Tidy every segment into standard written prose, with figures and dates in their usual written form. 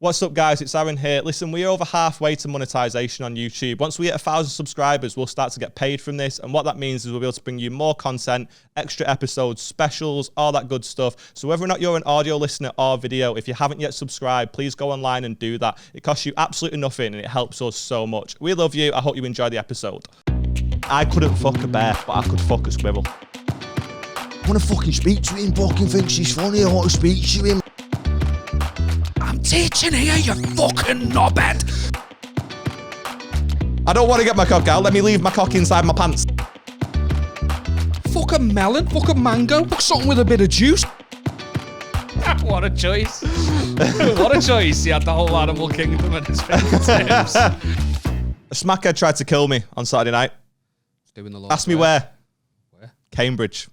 What's up, guys? It's Aaron here. Listen, we're over halfway to monetization on YouTube. Once we hit 1,000 subscribers, we'll start to get paid from this. And what that means is we'll be able to bring you more content, extra episodes, specials, all that good stuff. So whether or not you're an audio listener or video, if you haven't yet subscribed, please go online and do that. It costs you absolutely nothing and it helps us so much. We love you. I hope you enjoy the episode. I couldn't fuck a bear, but I could fuck a squirrel. I want to fucking speak to him. Fucking thinks he's funny. I want to speak to him. I'm teaching here, you fucking knobhead. I don't want to get my cock out. Let me leave my cock inside my pants. Fuck a melon. Fuck a mango. Fuck something with a bit of juice. What a choice. What a choice. He had the whole animal kingdom at his fingertips. A smackhead tried to kill me on Saturday night. Doing the Lord's Ask me work. where? Cambridge.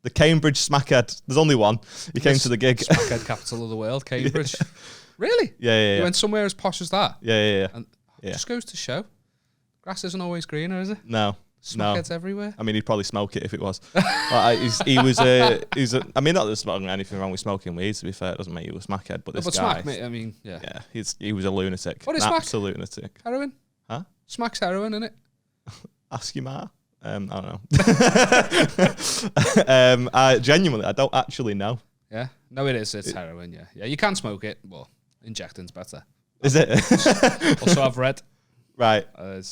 The Cambridge smackhead. There's only one. He came to the gig. Smackhead capital of the world, Cambridge. Really? Yeah. You went somewhere as posh as that? Yeah. And it just goes to show. Grass isn't always greener, is it? No. Smackheads everywhere. I mean, he'd probably smoke it if it was. He was I mean, not that there's anything wrong with smoking weed, to be fair. It doesn't make you a smackhead, but this guy. Smack, mate, I mean, yeah. Yeah, he was a lunatic. What is an smack? absolute lunatic. Heroin? Huh? Smack's heroin, innit? Ask your ma. I don't know. Genuinely, I don't actually know. Yeah? No, it is. It's heroin, yeah. Yeah, you can smoke it. Well, injecting's better. Is it? Also, I've read. Right.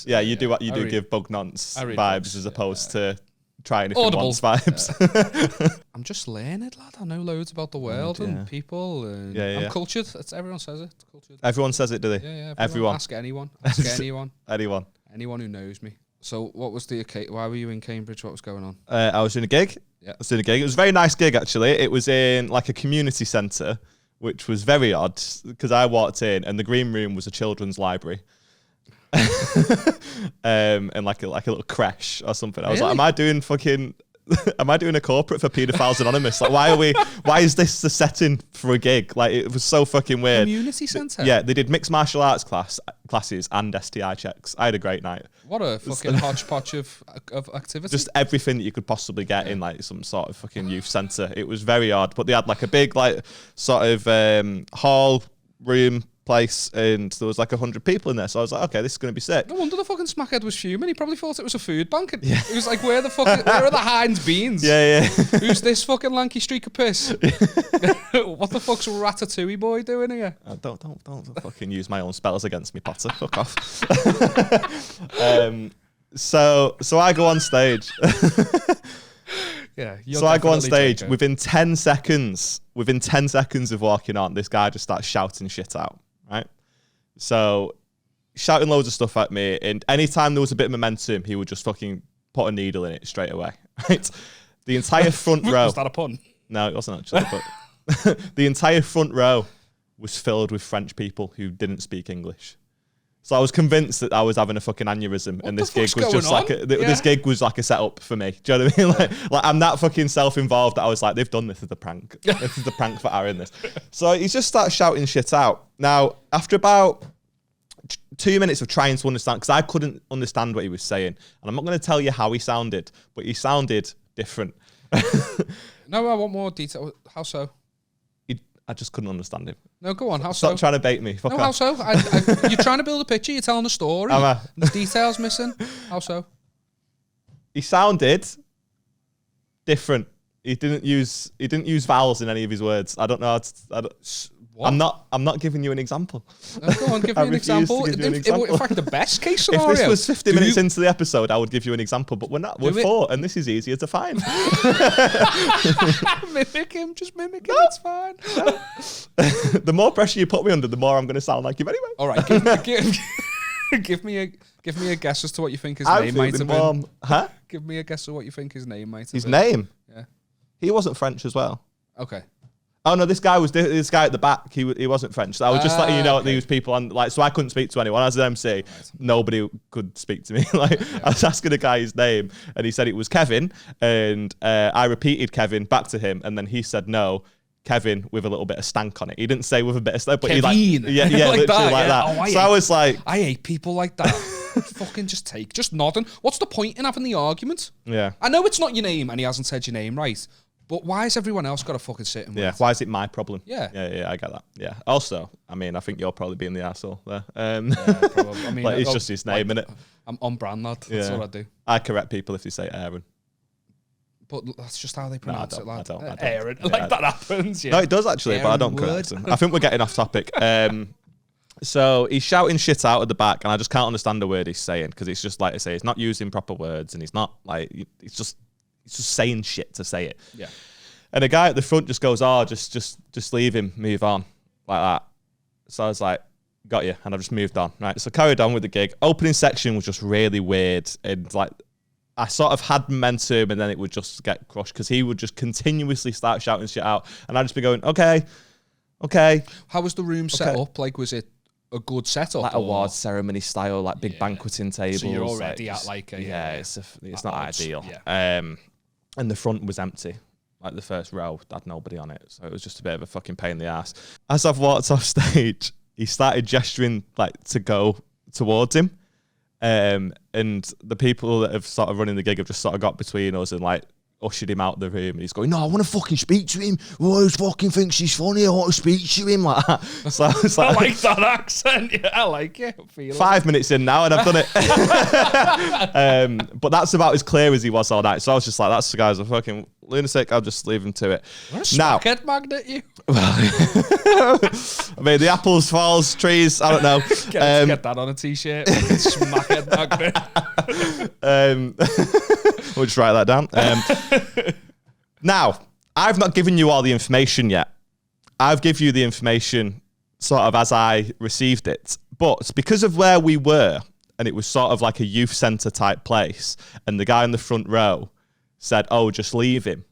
You do I read, give bug nonce vibes books, as opposed to trying if you Audible want vibes. Yeah. I'm just learned, lad. I know loads about the world and people. And I'm cultured. Everyone says it. Cultured. Everyone says it, do they? Yeah. Everyone. Ask anyone. Ask anyone. Anyone who knows me. So what was why were you in Cambridge? What was going on? I was in a gig. Yeah. I was in a gig. It was a very nice gig, actually. It was in like a community centre, which was very odd because I walked in and the green room was a children's library. And like a little creche or something. I was like, am I doing a corporate for Paedophiles Anonymous? Like, why is this the setting for a gig? Like, it was so fucking weird. Community centre? Yeah, they did mixed martial arts classes and STI checks. I had a great night. What a fucking hodgepodge of activity. Just everything that you could possibly get in like some sort of fucking youth centre. It was very odd, but they had like a big like sort of hall room place and there was like 100 people in there, so I was like, okay, this is going to be sick. No wonder the fucking smackhead was fuming. He probably thought it was a food bank. It was like, where are the Heinz beans? Yeah. Who's this fucking lanky streak of piss? What the fuck's Ratatouille boy doing here? Don't fucking use my own spells against me, Potter. Fuck off. So I go on stage. Yeah. So I go on stage within 10 seconds of walking on, this guy just starts shouting shit out, right? So shouting loads of stuff at me, and anytime there was a bit of momentum, he would just fucking put a needle in it straight away, right? The entire front row. Was that a pun? No, it wasn't actually, but the entire front row was filled with French people who didn't speak English. So I was convinced that I was having a fucking aneurysm, and this gig was just like this gig was like a setup for me. Do you know what I mean? Like I'm that fucking self-involved that I was like, they've done this as a prank. This is the prank for Aaron. This. So he just starts shouting shit out. Now after about 2 minutes of trying to understand, because I couldn't understand what he was saying, and I'm not going to tell you how he sounded, but he sounded different. No, I want more detail. How so? I just couldn't understand him. No, go on. How so? Stop trying to bait me. Fuck off. How so? You're trying to build a picture. You're telling a story. There's details missing. How so? He sounded different. He didn't use vowels in any of his words. I don't know. What? I'm not giving you an example. No, go on, give me an example. In fact, the best case scenario. If this was 50 minutes into the episode, I would give you an example, but we're not. We're 4, and this is easier to find. Mimic him. Just mimic him. It's fine. The more pressure you put me under, the more I'm going to sound like him anyway. All right. Give me a guess as to what you think his name might have been. Huh? Give me a guess of what you think his name might have been. His name? Yeah. He wasn't French as well. Okay. Oh no, this guy at the back. He wasn't French. So I was just letting you know that these people on so I couldn't speak to anyone as an MC. Right. Nobody could speak to me. I was asking a guy his name, and he said it was Kevin, and I repeated Kevin back to him, and then he said no, Kevin with a little bit of stank on it. He didn't say with a bit of stank, but Kevin. he literally like that. Oh, I was like, I hate people like that. Fucking just nodding. What's the point in having the argument? Yeah. I know it's not your name, and he hasn't said your name right. But why has everyone else got to fucking sit and wait? Yeah, why is it my problem? Yeah. Yeah, I get that. Yeah. Also, I mean, I think you're probably being the arsehole there. Yeah, probably. I mean, like, it's just his name, innit? I'm on brand, lad. That's what I do. I correct people if they say Aaron. But that's just how they pronounce it, lad. I don't. Aaron. Like, that happens, yeah. No, it does actually, Aaron but I don't Wood. correct him. I think we're getting off topic. So he's shouting shit out at the back, and I just can't understand the word he's saying, because it's just like I say, he's not using proper words, and he's not like he's just saying shit to say it. Yeah. And the guy at the front just goes, "Oh, just leave him, move on," like that. So I was like, "Got you," and I just moved on. Right. So carried on with the gig. Opening section was just really weird, and like I sort of had momentum, and then it would just get crushed because he would just continuously start shouting shit out, and I'd just be going, "Okay." How was the room set up? Like, was it a good setup? Like awards ceremony style, like big banqueting tables. So you're already like, at like a... it's not ideal. Yeah. And the front was empty. Like the first row had nobody on it. So it was just a bit of a fucking pain in the ass. As I've walked off stage, he started gesturing like to go towards him. And the people that have sort of running the gig have just sort of got between us and like ushered him out of the room, and he's going, No, I want to fucking speak to him. Oh, he fucking thinks he's funny. I want to speak to him like that. So I was like, I like that accent. Yeah, I like it. I feel 5 minutes in now and I've done it. But that's about as clear as he was all night. So I was just like, that's the guy's a fucking lunatic. I'll just leave him to it. What a smackhead magnet, you. I mean, the apples, falls, trees, I don't know. Get that on a t-shirt. Smackhead magnet. We'll just write that down. Now, I've not given you all the information yet. I've given you the information sort of as I received it. But because of where we were, and it was sort of like a youth centre type place, and the guy in the front row said, "Oh, just leave him,"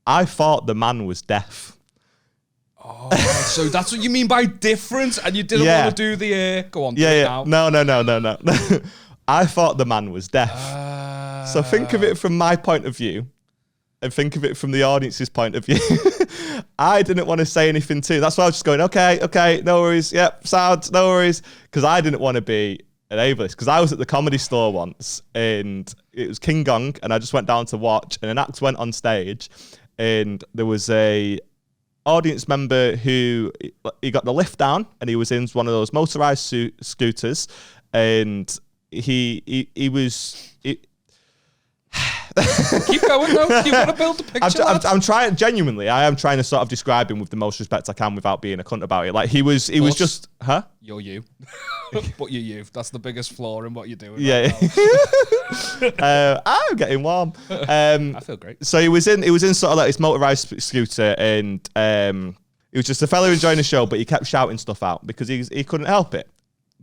I thought the man was deaf. Oh, so that's what you mean by different, and you didn't want to do the... Go on, Yeah. No. I thought the man was deaf. So think of it from my point of view, and think of it from the audience's point of view. I didn't want to say anything too. That's why I was just going, okay, no worries. Yep, sound, no worries. Because I didn't want to be an ableist. Because I was at the Comedy Store once, and it was King Gong, and I just went down to watch, and an act went on stage, and there was a audience member who, he got the lift down, and he was in one of those motorized scooters, and he was... Keep going though. You want to build the picture. I'm trying, genuinely, I am trying to sort of describe him with the most respect I can without being a cunt about it. Like he was just, huh? You're you. But you're you. That's the biggest flaw in what you're doing. Yeah. Right I'm getting warm. I feel great. So he was in sort of like this motorized scooter, and he was just a fella enjoying the show, but he kept shouting stuff out because he couldn't help it.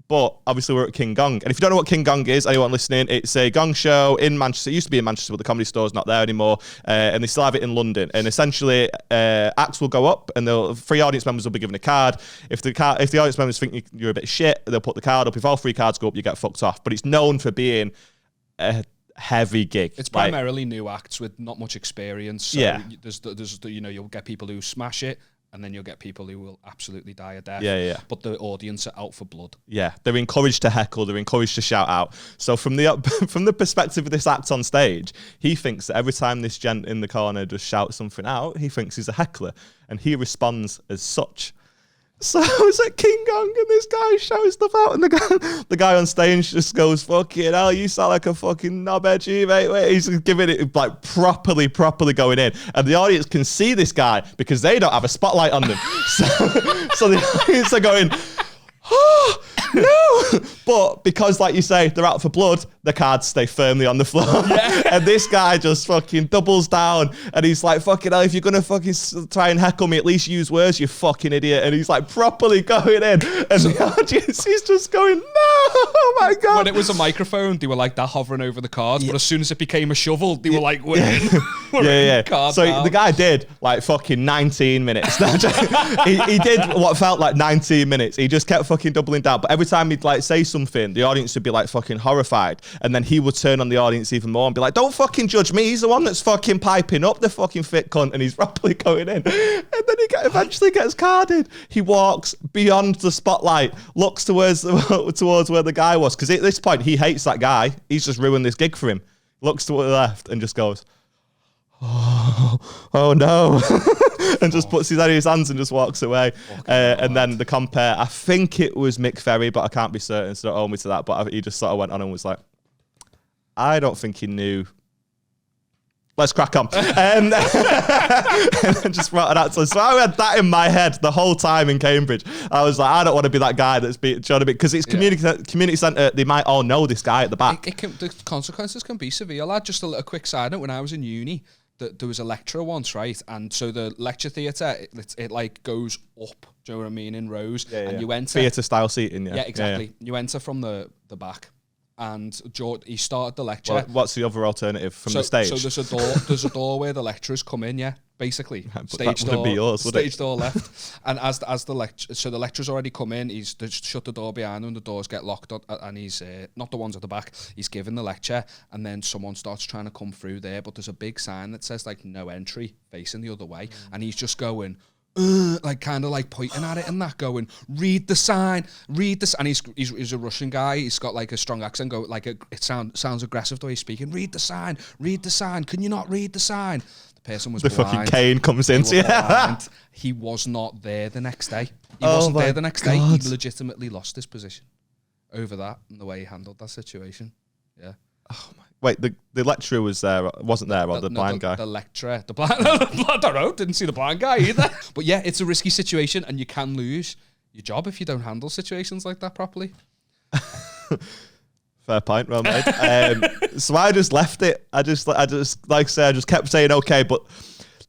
But obviously we're at King Gong. And if you don't know what King Gong is, anyone listening, it's a gong show in Manchester. It used to be in Manchester, but the Comedy Store's not there anymore. And they still have it in London. And essentially, acts will go up, and three audience members will be given a card. If the audience members think you're a bit shit, they'll put the card up. If all three cards go up, you get fucked off. But it's known for being a heavy gig. It's primarily new acts with not much experience. So yeah. There's you'll get people who smash it, and then you'll get people who will absolutely die a death. Yeah. But the audience are out for blood. Yeah, they're encouraged to heckle. They're encouraged to shout out. So from the perspective of this act on stage, he thinks that every time this gent in the corner just shouts something out, he thinks he's a heckler, and he responds as such. So I was at King Gong, and this guy shouting stuff out, and the guy on stage just goes, "Fucking hell, you sound like a fucking knobhead, you mate." Wait. He's giving it like properly going in, and the audience can see this guy because they don't have a spotlight on them. So the audience are going, "Oh no!" But because, like you say, they're out for blood, the cards stay firmly on the floor. Yeah. And this guy just fucking doubles down, and he's like, "Fucking hell, if you're gonna fucking try and heckle me, at least use words, you fucking idiot." And he's like properly going in, and the audience is just going, "No, oh my god!" When it was a microphone, they were like that hovering over the cards, but as soon as it became a shovel, they were like, yeah. So down. the guy did like fucking 19 minutes. he did what felt like 19 minutes. He just kept fucking doubling down, but every time he'd like say something, the audience would be like fucking horrified, and then he would turn on the audience even more and be like, "Don't fucking judge me, he's the one that's fucking piping up, the fucking fit cunt," and he's rapidly going in, and then he eventually gets carded. He walks beyond the spotlight, looks towards where the guy was, because at this point he hates that guy. He's just ruined this gig for him. Looks to the left and just goes, oh no, and just puts his head in his hands and just walks away. And then the compare, I think it was Mick Ferry, but I can't be certain, so don't hold me to that. But he just sort of went on and was like, I don't think he knew. Let's crack on. And then just brought an actor. So I had that in my head the whole time in Cambridge. I was like, I don't want to be that guy that's being, because it's community centre. They might all know this guy at the back. The consequences can be severe, lad. Just a quick side note. When I was in uni, there was a lecturer once, right? And so the lecture theatre, it like goes up. Do you know what I mean? In rows, and you enter theatre style seating. Yeah, exactly. Yeah. You enter from the back. And he started the lecture. Well, what's the other alternative from the stage? So there's a door where the lecturers come in, yeah, basically. Stage door. Be yours, stage door left. And as the lecture, so the lecturers already come in. He's shut the door behind him. The doors get locked up, and he's not the ones at the back. He's giving the lecture, and then someone starts trying to come through there, but there's a big sign that says like no entry, facing the other way, and he's just going. Like kind of like pointing at it and that, going, read the sign, and he's a Russian guy. He's got like a strong accent. Go like it sounds aggressive the way he's speaking. Read the sign. Can you not read the sign? The person was blind. Fucking cane comes into you. He was not there the next day. He wasn't there the next day. He legitimately lost his position over that and the way he handled that situation. Yeah. Oh my. Wait, the lecturer wasn't there, or the blind guy? The lecturer. The blind, I don't know, didn't see the blind guy either. But yeah, it's a risky situation and you can lose your job if you don't handle situations like that properly. Fair point, well made. So I just left it. I just like I say, I just kept saying okay, but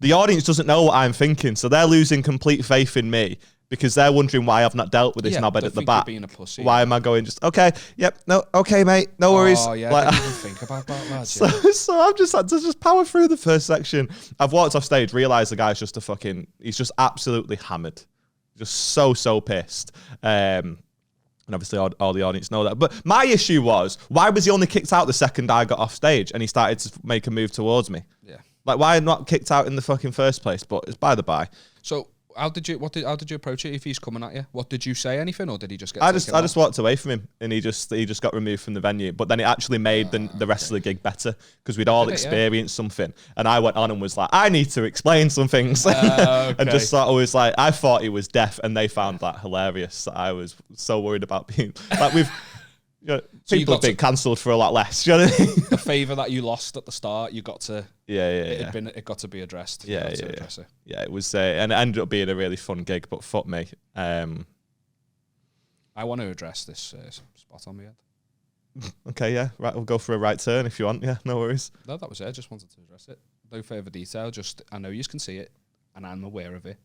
the audience doesn't know what I'm thinking, so they're losing complete faith in me. Because they're wondering why I've not dealt with this knobhead at the back. Being a pussy. Why am I going just, okay, yep, no, okay, mate, no worries. Oh, yeah, I didn't even think about that, lad. So I've just had to just power through the first section. I've walked off stage, realised the guy's just he's just absolutely hammered. Just so pissed. And obviously all the audience know that. But my issue was, why was he only kicked out the second I got off stage and he started to make a move towards me? Yeah. Like, why not kicked out in the fucking first place? But it's by the by. So... How did you approach it if he's coming at you? What did you say anything, or did he just get? I just walked away from him, and he just got removed from the venue. But then it actually made the rest of the gig better because we'd all experienced something. And I went on and was like, I need to explain some things, and just sort of was like, I thought he was deaf, and they found that hilarious. I was so worried about being like people have been cancelled for a lot less. Do you know what I mean? The favour that you lost at the start, you got to. It got to be addressed. Yeah, it was, and it ended up being a really fun gig. But fuck me. I want to address this spot on my head. Okay, yeah, right. We'll go for a right turn if you want. Yeah, no worries. No, that was it. I just wanted to address it. No further detail. Just I know you can see it, and I'm aware of it,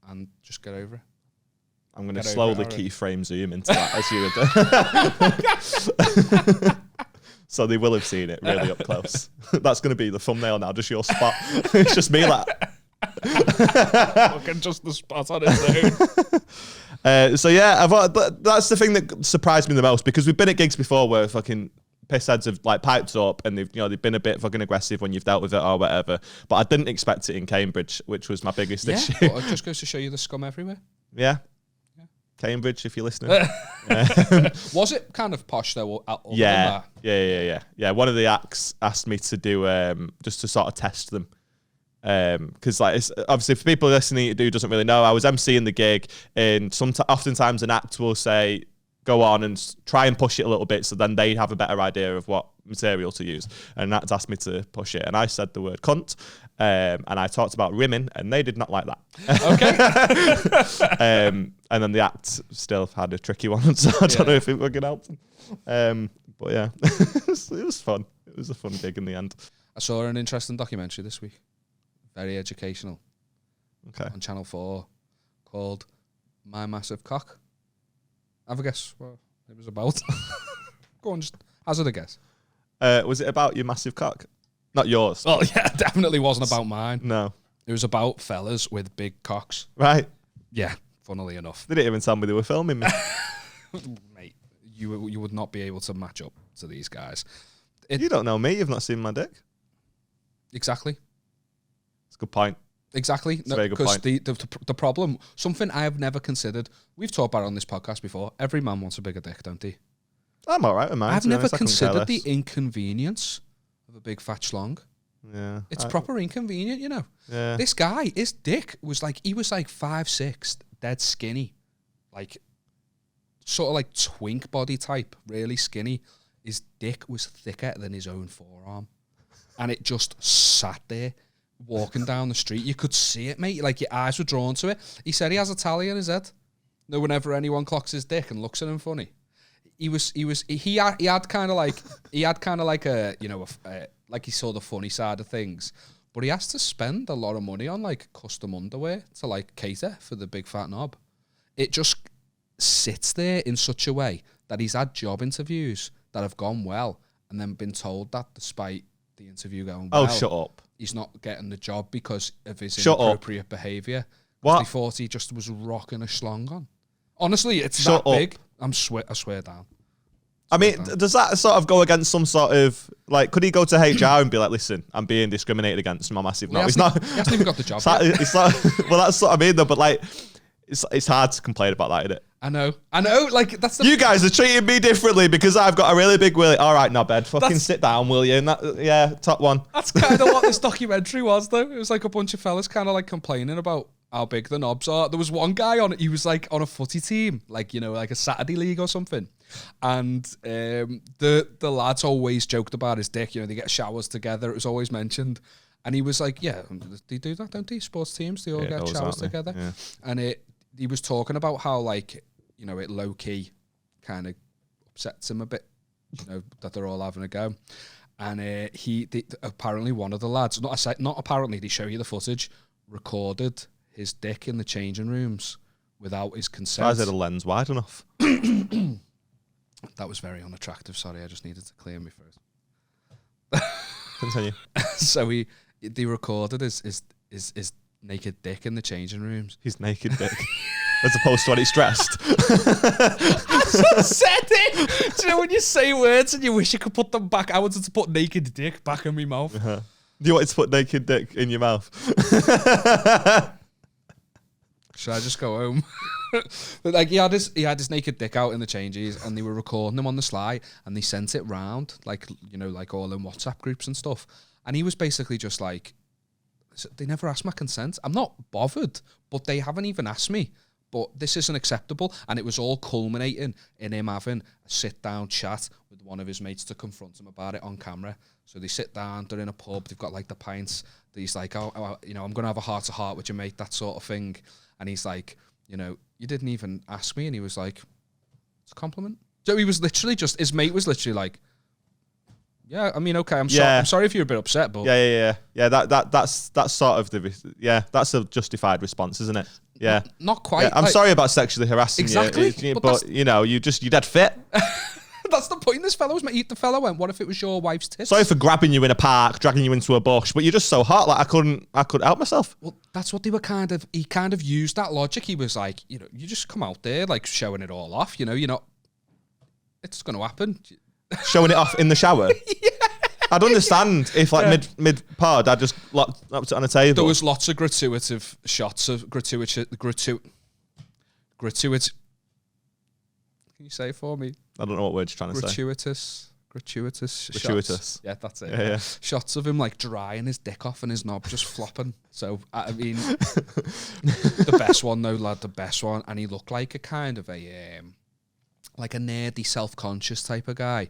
and just get over it. I'm going to slowly keyframe zoom into that as you would. So they will have seen it really up close. That's going to be the thumbnail now, just your spot. It's just me like... Fucking just the spot on its own. So yeah, that's the thing that surprised me the most, because we've been at gigs before where fucking pissheads have like piped up and they've been a bit fucking aggressive when you've dealt with it or whatever. But I didn't expect it in Cambridge, which was my biggest issue. But it just goes to show you the scum everywhere. Yeah. Cambridge, if you're listening. Was it kind of posh though? Yeah. One of the acts asked me to do just to sort of test them, because like it's, obviously for people listening who doesn't really know, I was emceeing the gig, and oftentimes an act will say go on and try and push it a little bit, so then they have a better idea of what material to use. And that asked me to push it, and I said the word cunt, and I talked about rimming, and they did not like that. Okay. And then the act still had a tricky one, so I don't know if it would help them. But yeah, it was fun. It was a fun gig in the end. I saw an interesting documentary this week, very educational, on Channel 4, called My Massive Cock. Have a guess what it was about. Go on, just hazard a guess. Was it about your massive cock? Not yours. Oh yeah, it definitely wasn't about mine. No. It was about fellas with big cocks. Right. Yeah, funnily enough. They didn't even tell me they were filming me. Mate, you would not be able to match up to these guys. You don't know me. You've not seen my dick. Exactly. It's a good point. Exactly. It's a very good point. Because the problem, something I have never considered, we've talked about it on this podcast before, every man wants a bigger dick, don't they? I'm all right with mine. I've never considered the inconvenience of a big fat schlong. Yeah. It's proper inconvenient, you know. Yeah. This guy, his dick was like, he was like 5'6", dead skinny. Like, sort of like twink body type, really skinny. His dick was thicker than his own forearm. And it just sat there, walking down the street. You could see it, mate. Like, your eyes were drawn to it. He said he has a tally in his head. No, whenever anyone clocks his dick and looks at him funny. He had kind of like a, you know, like he saw the funny side of things. But he has to spend a lot of money on, like, custom underwear to, like, cater for the big fat knob. It just sits there in such a way that he's had job interviews that have gone well and then been told that despite the interview going well, shut up. He's not getting the job because of his inappropriate behaviour. What? They thought he just was rocking a schlong on. Honestly, it's Shut that up. big. I swear down. I mean, does that sort of go against some sort of, like, could he go to HR and be like, listen, I'm being discriminated against from my massive knob? He hasn't even got the job yet. It's not, well, that's what I mean, though, but, like, it's hard to complain about that, isn't it? I know. Like, that's the... You guys are treating me differently because I've got a really big willy. All right, knobhead, fucking sit down, will you? And that, top one. That's kind of what this documentary was, though. It was like a bunch of fellas kind of like complaining about how big the knobs are. There was one guy on it. He was like on a footy team, like, you know, like a Saturday league or something. And the lads always joked about his dick. You know, they get showers together. It was always mentioned. And he was like, yeah, they do that, don't they? Sports teams, they all get showers together. Yeah. And he was talking about how, like, you know, it low key kind of upsets him a bit, you know, that they're all having a go. And apparently one of the lads, not apparently, they show you the footage, recorded his dick in the changing rooms without his consent. Why is it a lens wide enough? That was very unattractive. Sorry, I just needed to clear me first. Continue. So they recorded his naked dick in the changing rooms. His naked dick. As opposed to when he's dressed. I just said it. Do you know when you say words and you wish you could put them back? I wanted to put naked dick back in my mouth. Uh-huh. Do you want to put naked dick in your mouth? Should I just go home? But like he had his naked dick out in the changes, and they were recording him on the sly, and they sent it round, like, you know, like all in WhatsApp groups and stuff. And he was basically just like, they never asked my consent. I'm not bothered, but they haven't even asked me. But this isn't acceptable. And it was all culminating in him having a sit-down chat with one of his mates to confront him about it on camera. So they sit down, they're in a pub, they've got like the pints. He's like, oh, you know, I'm going to have a heart-to-heart with your mate, that sort of thing. And he's like, you know, you didn't even ask me. And he was like, it's a compliment. So he was literally just, his mate was literally like, yeah, I mean, okay, I'm sorry if you're a bit upset, but... Yeah, that's sort of that's a justified response, isn't it? Yeah. Not quite. Yeah, I'm sorry about sexually harassing you. But you know, you're dead fit. That's the point. This fellow was the fellow went, what if it was your wife's tits? Sorry for grabbing you in a park, dragging you into a bush, but you're just so hot, like I couldn't help myself. Well, that's what they were he kind of used that logic. He was like, you know, you just come out there like showing it all off, you know, you're not, it's going to happen. Showing it off in the shower? Yeah. I'd understand if like mid pod I'd just locked it on a table. There was lots of gratuitous shots of gratuitous. Can you say it for me? I don't know what word you're trying to say. Gratuitous shots. Yeah, that's it. Yeah. Shots of him like drying his dick off and his knob just flopping. So I mean, the best one though, lad, the best one, and he looked like a kind of a like a nerdy, self-conscious type of guy.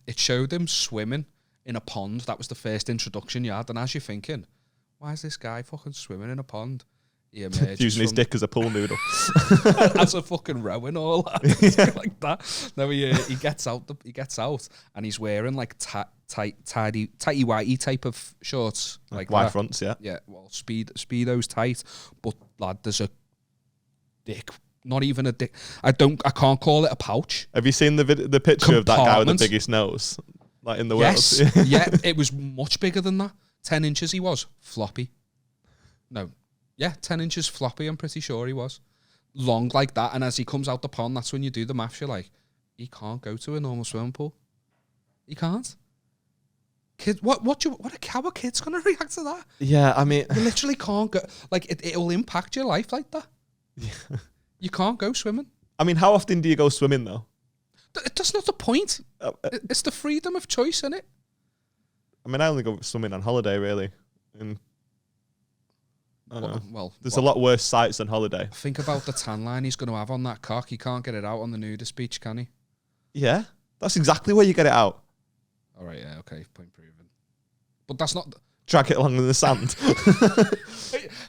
It showed him swimming in a pond. That was the first introduction you had. And as you're thinking, why is this guy fucking swimming in a pond? He using his dick as a pool noodle. As a fucking row and all that. Like that. No, he gets out and he's wearing like tighty whitey type of shorts. Like wide fronts, yeah. Yeah, well, Speedo's tight. But lad, there's a dick. Not even a dick. I can't call it a pouch. Have you seen the picture of that guy with the biggest nose? Like in the world? Yes. Yeah, it was much bigger than that. 10 inches he was. Floppy. No. Yeah, 10 inches floppy, I'm pretty sure he was. Long like that. And as he comes out the pond, that's when you do the maths. You're like, he can't go to a normal swimming pool. He can't. Kid, how are kids going to react to that? Yeah, I mean... You literally can't go... Like, it'll impact your life like that. Yeah. You can't go swimming. I mean, how often do you go swimming, though? That's not the point. It's the freedom of choice, isn't it? I mean, I only go swimming on holiday, really. And I don't know. Well, there's a lot worse sights than holiday. Think about the tan line he's going to have on that cock. He can't get it out on the nudist beach, can he? Yeah, that's exactly where you get it out. All right, yeah, okay, point proven. But that's not... Drag it along in the sand.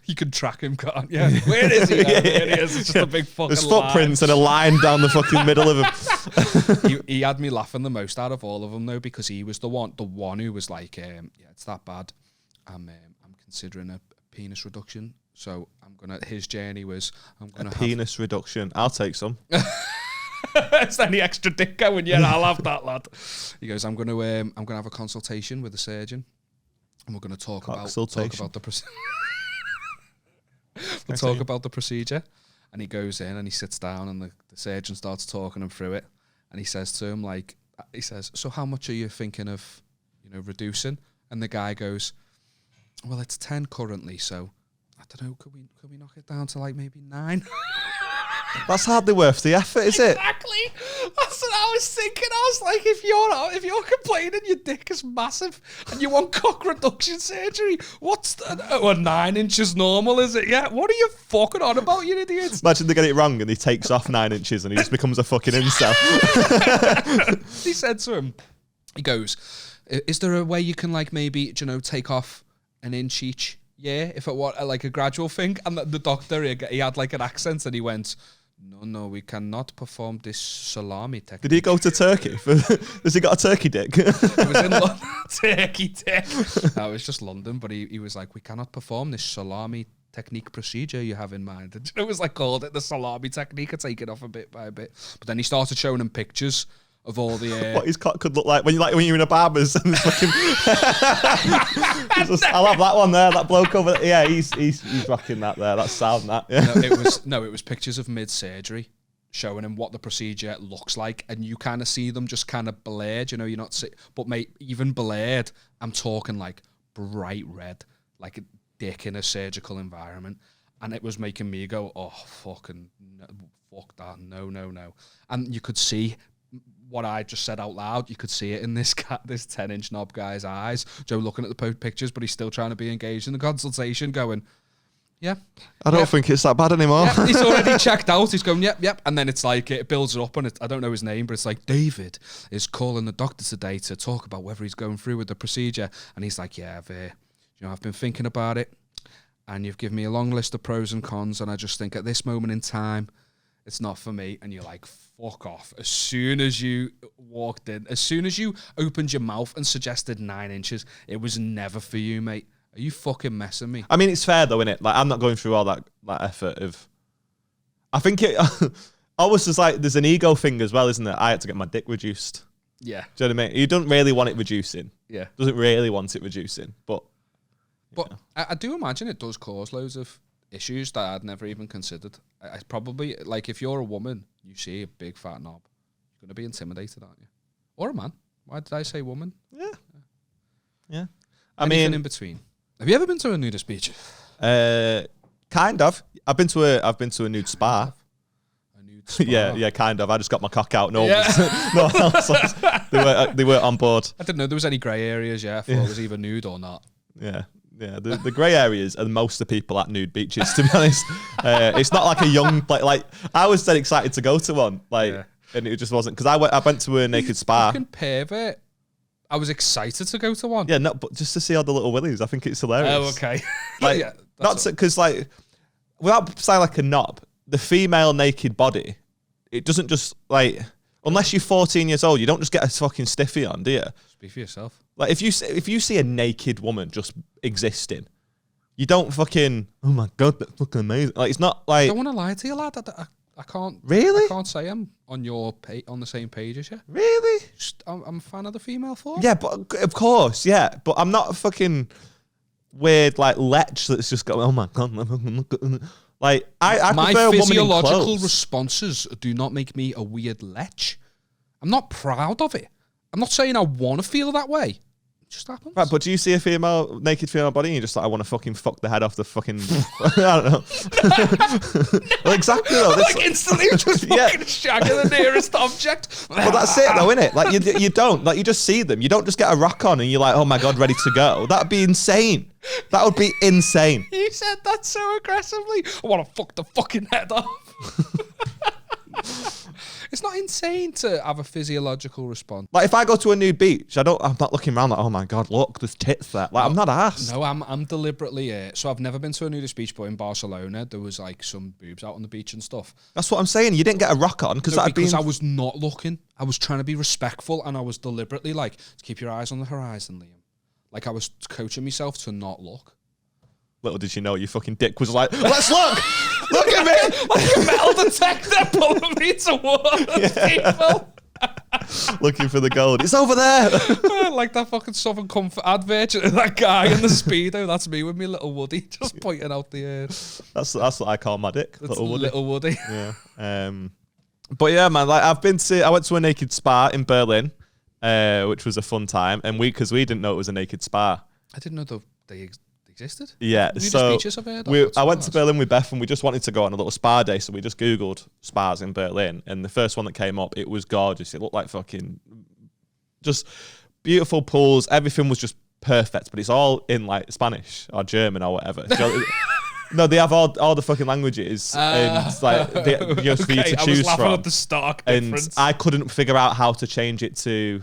You can track him, can't you? Where is he? There he is. It's just a big fucking There's footprints and a line down the fucking middle of him. He had me laughing the most out of all of them, though, because he was the one who was like, yeah, it's that bad. I'm considering a penis reduction. So his journey was, I'm going to have... penis reduction. I'll take some. Is any extra dick going? Yeah, I'll have that, lad. He goes, I'm going to have a consultation with a surgeon. And we're going to talk about the procedure. And he goes in and he sits down and the surgeon starts talking him through it. And he says to him, so how much are you thinking of, reducing? And the guy goes, well, it's 10 currently, so I don't know, could we knock it down to maybe 9? That's hardly worth the effort, is it? Exactly. That's what I was thinking. I was like, if you're complaining your dick is massive and you want cock reduction surgery, what's that? Oh, 9 inches normal, is it? Yeah. What are you fucking on about, you idiots? Imagine they get it wrong and he takes off 9 inches and he just becomes a fucking incel. He said to him, he goes, is there a way you can maybe, take off an inch each? Yeah, if it were a gradual thing. And the doctor, he had an accent and he went, no, we cannot perform this salami technique. Did he go to Turkey? Has he got a turkey dick? It was in London. Turkey dick. No, it was just London, but he was like, we cannot perform this salami technique procedure you have in mind. And it was called it the salami technique. I take it off a bit by a bit. But then he started showing him pictures of all the what his cock could look like when you're in a barber's and it's fucking I'll have that one there, that bloke over there. Yeah, he's rocking that there. That's sound that. Yeah. It was pictures of mid-surgery showing him what the procedure looks like, and you kind of see them just kind of blurred, you're not see, but mate, even blurred, I'm talking bright red, like a dick in a surgical environment, and it was making me go, oh fucking no, fuck that, no. And you could see what I just said out loud. You could see it in this 10-inch knob guy's eyes. Joe looking at the pictures, but he's still trying to be engaged in the consultation, going, yeah. I don't think it's that bad anymore. Yeah, he's already checked out. He's going, yep. And then it's it builds it up, and I don't know his name, but it's David is calling the doctor today to talk about whether he's going through with the procedure. And he's like, yeah, I've been thinking about it, and you've given me a long list of pros and cons, and I just think at this moment in time, it's not for me. And you're like, fuck off. As soon as you walked in, as soon as you opened your mouth and suggested 9 inches, it was never for you, mate. Are you fucking messing me? I mean, it's fair though, innit? I'm not going through all that effort of... I think it... always is there's an ego thing as well, isn't there? I had to get my dick reduced. Yeah. Do you know what I mean? You don't really want it reducing. Yeah. Doesn't really want it reducing, but... But I do imagine it does cause loads of issues that I'd never even considered. I probably, if you're a woman, you see a big fat knob, you're going to be intimidated, aren't you? Or a man. Why did I say woman? Yeah. Anything in between. Have you ever been to a nudist beach? Kind of. I've been to a nude spa. A nude spa? yeah, kind of. I just got my cock out. No else. They weren't on board. I didn't know there was any grey areas, I thought it was either nude or not. Yeah. Yeah, the grey areas are most of the people at nude beaches, to be honest. It's not a young... I was dead excited to go to one, and it just wasn't. Because I went to a naked spa. Fucking pervert. I was excited to go to one. Yeah, no, but just to see all the little willies. I think it's hilarious. Oh, okay. Because, without sounding like a knob, the female naked body, it doesn't just, unless you're 14 years old, you don't just get a fucking stiffy on, do you? Speak for yourself. If you see a naked woman just existing, you don't fucking, oh my God, that's fucking amazing. It's not I don't want to lie to you, lad. I can't. Really? I can't say I'm on the same page as you. Really? I'm a fan of the female form. Yeah, but of course, yeah. But I'm not a fucking weird lech that's just going, oh my God, I my prefer a woman in physiological clothes. responses do not make me a weird lech. I'm not proud of it. I'm not saying I want to feel that way. just happens. Right, but do you see a naked female body and you're just like, I want to fucking fuck the head off the fucking... I don't know. Well, exactly, though. Like instantly just fucking shagging the nearest object. Well, that's it, though, innit? Like, you don't. Like, you just see them. You don't just get a rock on and you're like, oh, my God, ready to go. That'd be insane. That would be insane. You said that so aggressively. I want to fuck the fucking head off. It's not insane to have a physiological response. Like, if I go to a nude beach, I'm not looking around like, oh my God, look, there's tits there. Like, I'm not arsed. No, I'm deliberately... so I've never been to a nudist beach, but in Barcelona, there was like some boobs out on the beach and stuff. That's what I'm saying. You didn't get a rock on because I was not looking. I was trying to be respectful and I was deliberately like, keep your eyes on the horizon, Liam. Like, I was coaching myself to not look. Little did you know, your fucking dick was like, let's look! Look at me! Like a metal detector pulling me towards people. Looking for the gold. It's over there! Like that fucking Southern Comfort advert. That guy in the Speedo. That's me with me little Woody just pointing out the... That's what I call my dick. Little Woody. Yeah. But yeah, man, like I went to a naked spa in Berlin, which was a fun time. And because we didn't know it was a naked spa. I didn't know they existed. Yeah, so I went to Berlin with Beth and we just wanted to go on a little spa day, so we just Googled spas in Berlin, and the first one that came up, it was gorgeous. It looked like fucking just beautiful pools. Everything was just perfect, but it's all in like Spanish or German or whatever. No, they have all the fucking languages, and it's like just for you to choose I was laughing from. at the stark difference. And I couldn't figure out how to change it to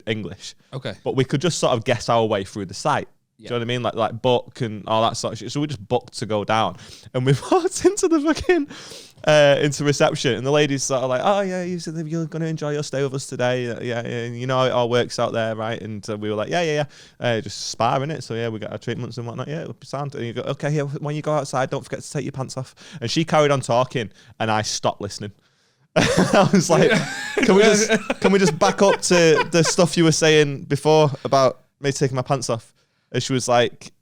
English. Okay, but we could just sort of guess our way through the site. Do you know what I mean? Like book and all that sort of shit. So we just booked to go down, and we walked into the fucking into reception, and the lady's sort of like, "Oh yeah, you said you're going to enjoy your stay with us today. Yeah, you know how it all works out there, right?" And we were like, "Yeah, just spa in it. So yeah, we got our treatments and whatnot. Yeah, it'll be sound." And you go, "Okay, yeah, when you go outside, don't forget to take your pants off." And she carried on talking, and I stopped listening. I was like, "Can we just back up to the stuff you were saying before about me taking my pants off?" And she was like,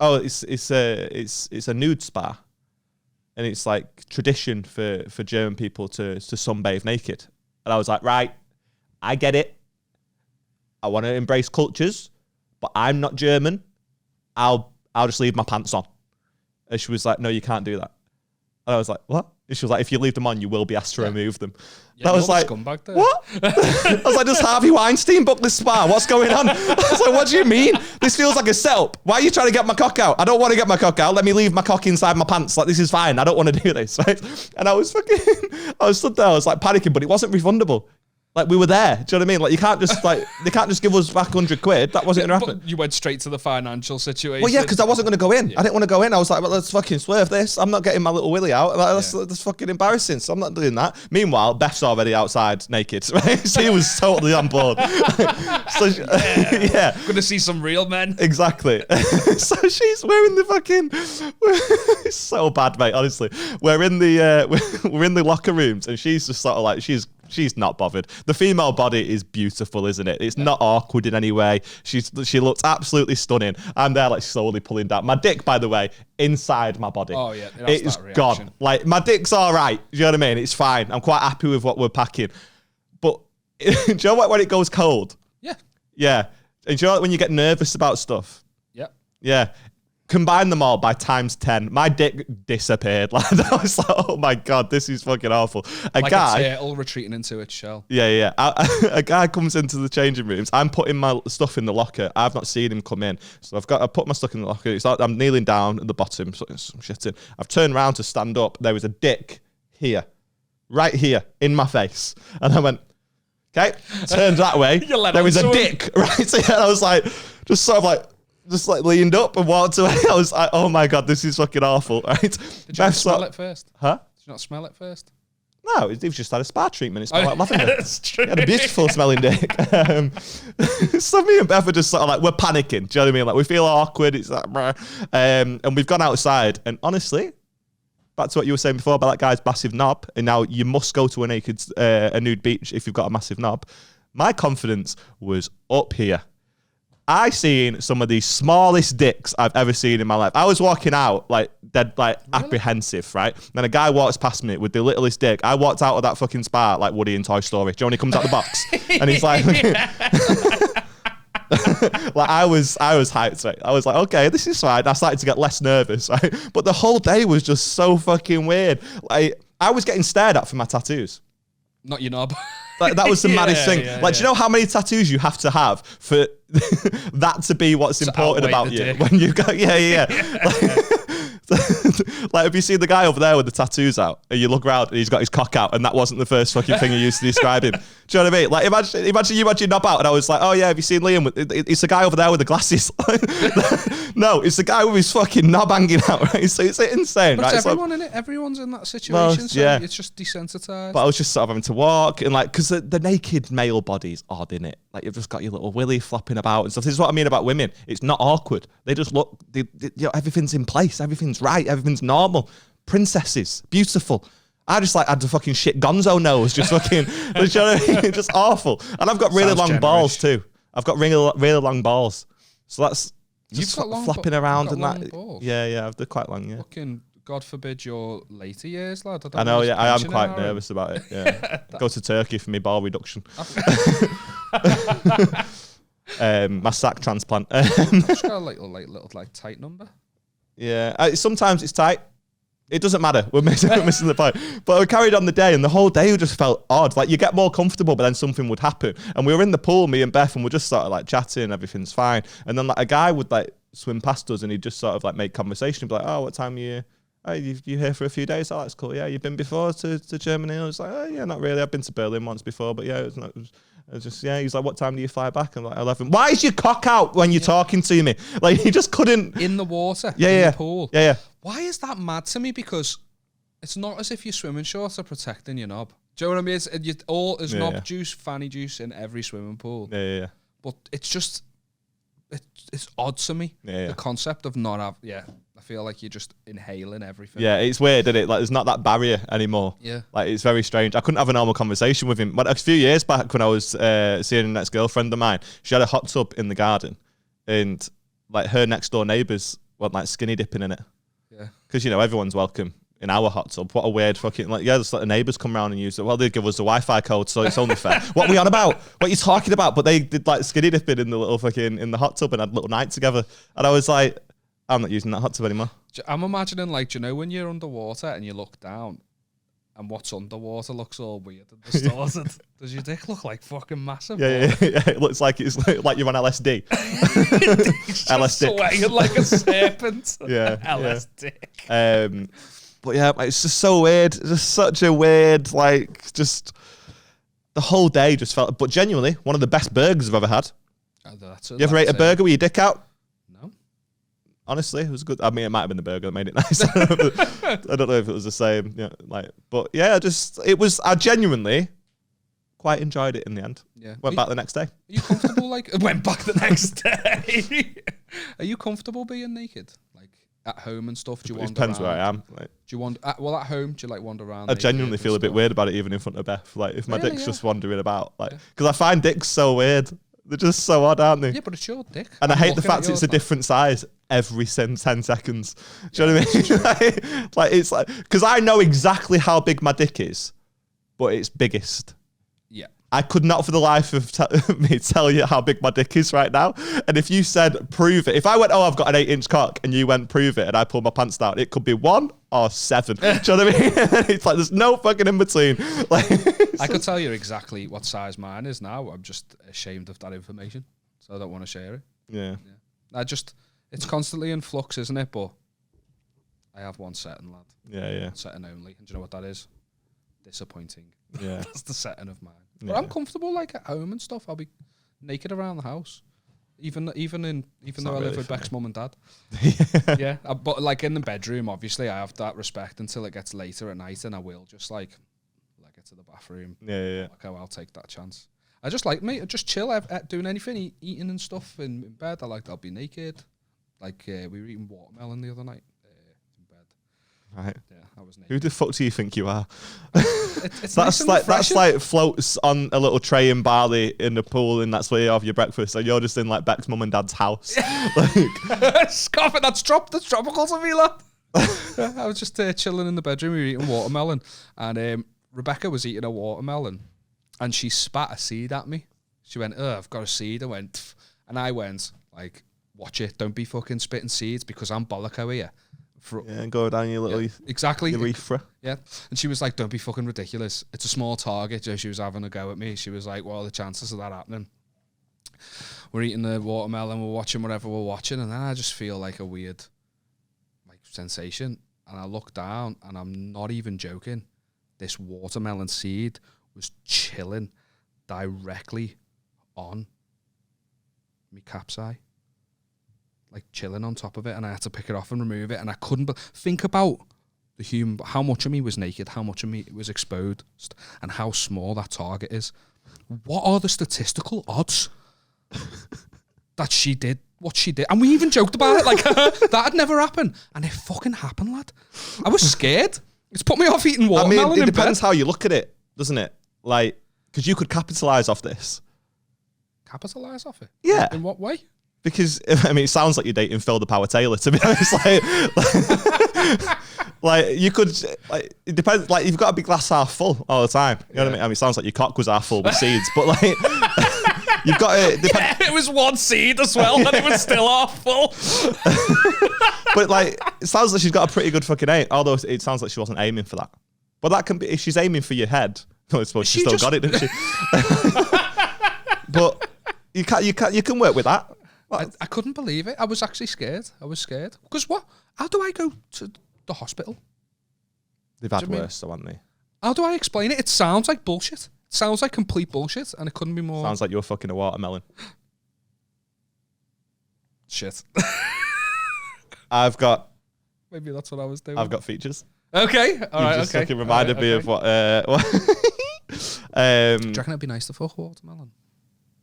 "Oh, it's a nude spa, and it's like tradition for German people to sunbathe naked." And I was like, "Right, I get it. I want to embrace cultures, but I'm not German. I'll just leave my pants on." And she was like, "No, you can't do that." And I was like, "What?" And she was like, "If you leave them on, you will be asked to remove them." Yeah, I was like, "What?" I was like, "Does Harvey Weinstein book this spa? What's going on?" I was like, "What do you mean? This feels like a setup. Why are you trying to get my cock out? I don't want to get my cock out. Let me leave my cock inside my pants. Like, this is fine. I don't want to do this." Right? And I was stood there. I was like panicking, but it wasn't refundable. Like, we were there. Do you know what I mean? Like, they can't just give us back £100. That wasn't going to happen. You went straight to the financial situation. Well, yeah, because I wasn't going to go in. Yeah. I didn't want to go in. I was like, well, let's fucking swerve this. I'm not getting my little willy out. Like, that's fucking embarrassing. So I'm not doing that. Meanwhile, Beth's already outside naked. Right? She was totally on board. So yeah. Going to see some real men. Exactly. So we're in the fucking, it's so bad, mate, honestly. We're in the locker rooms, and she's just sort of like, she's not bothered. The female body is beautiful, isn't it? It's not awkward in any way. She looks absolutely stunning. I'm there like slowly pulling down. My dick, by the way, inside my body. Oh yeah, it's gone. Like, my dick's all right. Do you know what I mean? It's fine. I'm quite happy with what we're packing. But do you know what, when it goes cold? Yeah. Yeah. And do you know when you get nervous about stuff? Yeah. Yeah. Combine them all by times 10. My dick disappeared. Like, I was like, oh my God, this is fucking awful. A turtle retreating into its shell. Yeah. A guy comes into the changing rooms. I'm putting my stuff in the locker. I've not seen him come in. So I put my stuff in the locker. It's like I'm kneeling down at the bottom. So I'm shitting. I've turned around to stand up. There was a dick here. Right here in my face. And I went, okay, turned that way. There was a dick right here. And I was like, just leaned up and walked away. I was like, oh my God, this is fucking awful, right? Did you smell it first? Huh? Did you not smell it first? No, he just had a spa treatment. It smelled like lavender. That's true. He had a beautiful smelling dick. So me and Beth are just sort of like, we're panicking. Do you know what I mean? Like, we feel awkward. It's like, and we've gone outside, and honestly, back to what you were saying before about that guy's massive knob, and now you must go to a nude beach if you've got a massive knob. My confidence was up here. I seen some of the smallest dicks I've ever seen in my life. I was walking out like dead, like apprehensive, right? Then a guy walks past me with the littlest dick. I walked out of that fucking spa like Woody in Toy Story. Do you know when he comes out the box and he's like, Like I was hyped, right? I was like, okay, this is fine. I started to get less nervous, right? But the whole day was just so fucking weird. Like I was getting stared at for my tattoos. Not your knob. Like that was the maddest thing. Do you know how many tattoos you have to have for that to be what's important about you? When you go, like, have you seen the guy over there with the tattoos out? And you look around and he's got his cock out, and that wasn't the first fucking thing you used to describe him. Do you know what I mean? Like, imagine you had your knob out, and I was like, oh yeah, have you seen Liam? It's the guy over there with the glasses. No, it's the guy with his fucking knob hanging out, right? So it's insane, but right? It's everyone in it. Everyone's in that situation, so it's just desensitized. But I was just sort of having to walk, and like, because the naked male body's odd, innit? Like, you've just got your little willy flopping about and stuff. This is what I mean about women. It's not awkward. They just look, you know, everything's in place. Everything's right. Everything's normal. Princesses. Beautiful. I just like had the fucking shit gonzo nose. Just fucking, you know what I mean? Just awful. And I've got really long balls too. I've got really long balls. So that's just flapping around and that. Balls. Yeah, they're quite long, yeah. Fucking, God forbid your later years, lad. I know, yeah. I am quite nervous about it. Yeah. Go to Turkey for my ball reduction. My sack transplant. Just got a little tight number. Yeah, sometimes it's tight. It doesn't matter. We're missing the point. But we carried on the day, and the whole day just felt odd. Like you get more comfortable, but then something would happen. And we were in the pool, me and Beth, and we're just sort of like chatting. Everything's fine. And then like a guy would like swim past us, and he'd just sort of like make conversation. He'd be like, "Oh, what time are you? Oh, you here for a few days? Oh, that's cool. Yeah, you've been before to Germany?" I was like, "Oh, yeah, not really. I've been to Berlin once before, but yeah, it was just, yeah." He's like, "What time do you fly back?" I'm like, 11. Why is your cock out when you're talking to me? Like, he just couldn't. In the water. Yeah, in the pool. Yeah. Why is that mad to me? Because it's not as if your swimming shorts are protecting your knob. Do you know what I mean? There's knob juice, fanny juice in every swimming pool. Yeah. But it's just, it's odd to me. Yeah. The concept of not have, I feel like you're just inhaling everything. Yeah, it's weird, isn't it? Like, there's not that barrier anymore. Yeah. Like, it's very strange. I couldn't have a normal conversation with him. But a few years back when I was seeing an ex-girlfriend of mine, she had a hot tub in the garden. And, like, her next-door neighbours went, like, skinny dipping in it. Yeah. Because, you know, everyone's welcome in our hot tub. What a weird fucking, like, yeah, just let the neighbours come round and use it. Well, they give us the Wi-Fi code, so it's only fair. What are we on about? What are you talking about? But they did, like, skinny dipping in the little fucking, in the hot tub and had a little night together. And I was like, I'm not using that hot tub anymore. I'm imagining, like, do you know when you're underwater and you look down and what's underwater looks all weird and distorted? Does your dick look like fucking massive? Yeah. It looks like it's like you're on LSD. LSD. Swaying like a serpent. Yeah. LSD. But yeah, it's just so weird. It's just such a weird, like, just the whole day just felt. But genuinely, one of the best burgers I've ever had. You ever ate a burger with your dick out? No. Honestly, it was good. I mean, it might have been the burger that made it nice. I don't know if it was the same. Yeah, but yeah, I genuinely quite enjoyed it in the end. Yeah. Went back the next day. Are you comfortable? Went back the next day. Are you comfortable being naked? Like at home and stuff? Do you wander depends around? where I am. Like, do you wander? Well, at home, do you like wander around? I genuinely feel a bit weird about it, even in front of Beth. Like if my Really, dick's just wandering about, like because I find dicks so weird. They're just so odd, aren't they? Yeah, but it's your dick. And I hate the fact it's a different size every 10 seconds. Do you know what I mean? like it's like, because I know exactly how big my dick is, but it's biggest. Yeah. I could not for the life of me tell you how big my dick is right now. And if you said, prove it. If I went, oh, I've got an 8-inch cock, and you went, prove it, and I pulled my pants down, it could be 1 or 7. Do you know what I mean? It's like, there's no fucking in between. Like, I could tell you exactly what size mine is now. I'm just ashamed of that information, so I don't want to share it. Yeah. It's constantly in flux, isn't it? But I have one setting, lad. Yeah. One setting only. And do you know what that is? Disappointing. Yeah. That's the setting of mine. But I'm comfortable, like at home and stuff. I'll be naked around the house, even though I live with Beck's mum and dad. Yeah. But like in the bedroom, obviously, I have that respect until it gets later at night, and I will just like get to the bathroom. Yeah. Like, oh, I'll take that chance. I just just chill, doing anything, eating and stuff in bed. I'll be naked. Like we were eating watermelon the other night in bed. Right. Yeah, I was naked. Who the fuck do you think you are? It's that's like floats on a little tray in Bali in the pool, and that's where you have your breakfast. And you're just in like Beck's mum and dad's house. Scarf it. That's tropical to me, lad. I was just chilling in the bedroom. We were eating watermelon, and Rebecca was eating a watermelon, and she spat a seed at me. She went, "Oh, I've got a seed." I went, And I went, like, watch it. Don't be fucking spitting seeds because I'm bolloco here. And go down your little exactly urethra. Yeah. And she was like, don't be fucking ridiculous. It's a small target. So she was having a go at me. She was like, what are the chances of that happening? We're eating the watermelon, we're watching whatever we're watching, and then I just feel like a weird like sensation. And I look down, and I'm not even joking. This watermelon seed was chilling directly on me cap's eye. Like chilling on top of it, and I had to pick it off and remove it, and I couldn't think about the human, how much of me was naked, how much of me was exposed, and how small that target is. What are the statistical odds that she did what she did? And we even joked about it, like that had never happened, and it fucking happened, lad. I was scared. It's put me off eating watermelon. I mean, it depends how you look at it, doesn't it? Like, because you could capitalise off this. Capitalise off it? Yeah. In what way? Because, I mean, it sounds like you're dating Phil the Power Taylor, to be honest. Like, you could, like, it depends, like, you've got to be glass half full all the time. You know what I mean? I mean, it sounds like your cock was half full with seeds, but, like, you've got to... Yeah, it was one seed as well, and it was still half full. But, like, it sounds like she's got a pretty good fucking aim, although it sounds like she wasn't aiming for that. But that can be, if she's aiming for your head, I suppose she still got it, didn't she? But you can work with that. I couldn't believe it. I was actually scared. I was scared. Because what? How do I go to the hospital? They've had worse, though, haven't they? How do I explain it? It sounds like bullshit. It sounds like complete bullshit, and it couldn't be more... Sounds like you're fucking a watermelon. Shit. I've got... Maybe that's what I was doing. I've got features. Okay. All right, just okay. fucking reminded me of what... Do you reckon it'd be nice to fuck watermelon?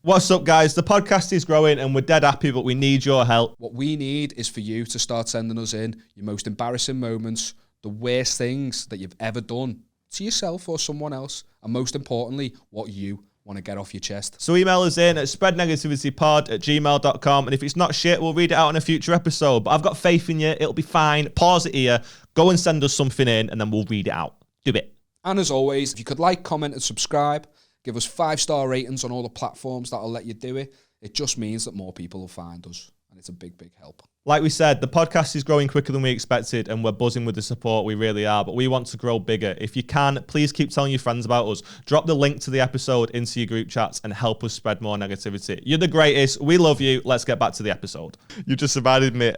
What's up, guys? The podcast is growing and we're dead happy, but we need your help. What we need is for you to start sending us in your most embarrassing moments, the worst things that you've ever done to yourself or someone else, and most importantly, what you want to get off your chest. So email us in at spreadnegativitypod@gmail.com, and if it's not shit, we'll read it out in a future episode. But I've got faith in you. It'll be fine. Pause it here. Go and send us something in, and then we'll read it out. Do it. And as always, if you could like, comment, and subscribe, give us 5-star ratings on all the platforms that'll let you do it. It just means that more people will find us, and it's a big, big help. Like we said, the podcast is growing quicker than we expected, and we're buzzing with the support. We really are, but we want to grow bigger. If you can, please keep telling your friends about us. Drop the link to the episode into your group chats and help us spread more negativity. You're the greatest. We love you. Let's get back to the episode. You just reminded me.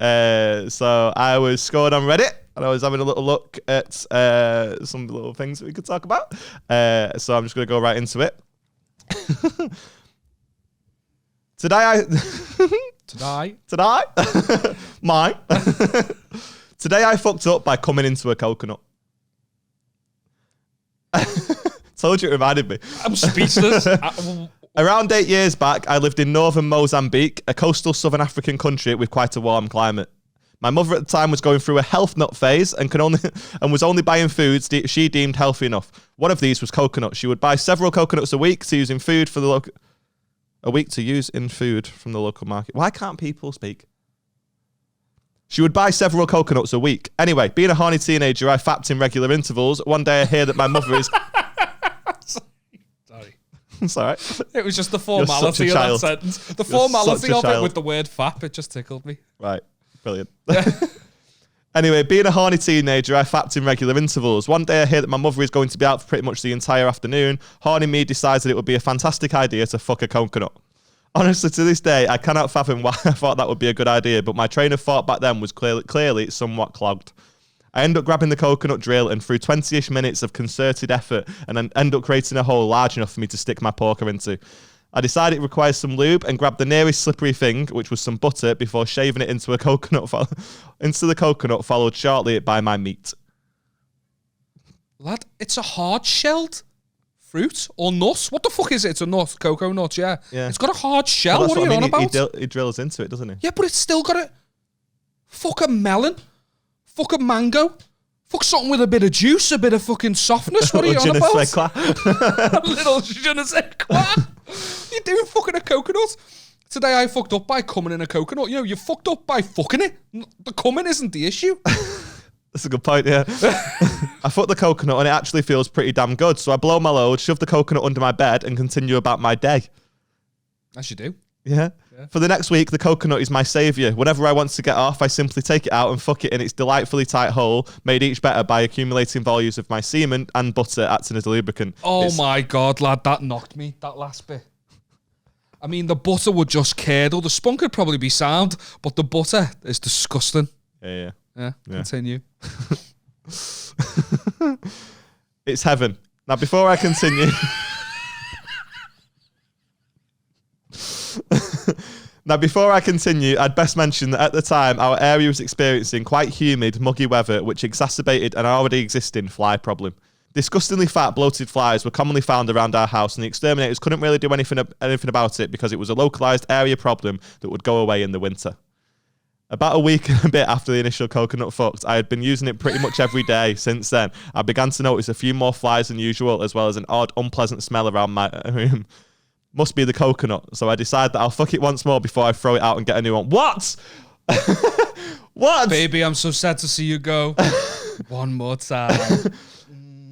So I was scrolling on Reddit, and I was having a little look at some little things that we could talk about. So I'm just going to go right into it. Today, I fucked up by coming into a coconut. Told you it reminded me. I'm speechless. Around 8 years back, I lived in northern Mozambique, a coastal southern African country with quite a warm climate. My mother at the time was going through a health nut phase and was only buying foods she deemed healthy enough. One of these was coconut. She would buy several coconuts a week to use in food from the local market. Why can't people speak? She would buy several coconuts a week. Anyway, being a horny teenager, I fapped in regular intervals. One day I hear that my mother is... Sorry. It's all right. It was just the formality of that sentence. The formality of it with the word fap, it just tickled me. Right. Brilliant. Anyway, being a horny teenager, I fapped in regular intervals. One day I hear that my mother is going to be out for pretty much the entire afternoon. Horny me decides that it would be a fantastic idea to fuck a coconut. Honestly, to this day, I cannot fathom why I thought that would be a good idea, but my train of thought back then was clearly somewhat clogged. I end up grabbing the coconut drill, and through 20-ish minutes of concerted effort, and then end up creating a hole large enough for me to stick my poker into. I decided it requires some lube and grabbed the nearest slippery thing, which was some butter, before shaving it into a coconut into the coconut, followed shortly by my meat. Lad, it's a hard-shelled fruit or nut. What the fuck is it? It's a nut, cocoa nut, yeah. It's got a hard shell. Well, what are you on about? He drills into it, doesn't he? Yeah, but it's still got a... Fuck a melon. Fuck a mango. Fuck something with a bit of juice, a bit of fucking softness. What are you on about? A little je ne sais quoi. You're doing fucking a coconut. Today I fucked up by coming in a coconut. You know, you fucked up by fucking it. The coming isn't the issue. That's a good point, yeah. I fucked the coconut and it actually feels pretty damn good. So I blow my load, shove the coconut under my bed and continue about my day. As you do. Yeah. For the next week, the coconut is my saviour. Whenever I want to get off, I simply take it out and fuck it in its delightfully tight hole, made each better by accumulating volumes of my semen and butter acting as a lubricant. Oh my God, lad, that knocked me, that last bit. I mean, the butter would just curdle. The spunk would probably be sound, but the butter is disgusting. Yeah. Continue. It's heaven. Now, before I continue... I'd best mention that at the time, our area was experiencing quite humid, muggy weather, which exacerbated an already existing fly problem. Disgustingly fat, bloated flies were commonly found around our house, and the exterminators couldn't really do anything about it because it was a localised area problem that would go away in the winter. About a week and a bit after the initial coconut fucked, I had been using it pretty much every day since then. I began to notice a few more flies than usual, as well as an odd, unpleasant smell around my room. Must be the coconut, so I decide that I'll fuck it once more before I throw it out and get a new one. What? What? Baby, I'm so sad to see you go. One more time.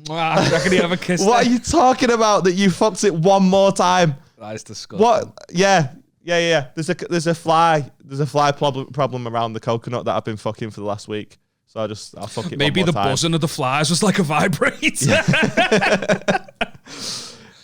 I reckon you have a kiss. What are you talking about? That you fucked it one more time? That is disgusting. What? Yeah. There's a fly problem around the coconut that I've been fucking for the last week. So I'll fuck it. Maybe one more time. the buzzing of the flies was like a vibrator.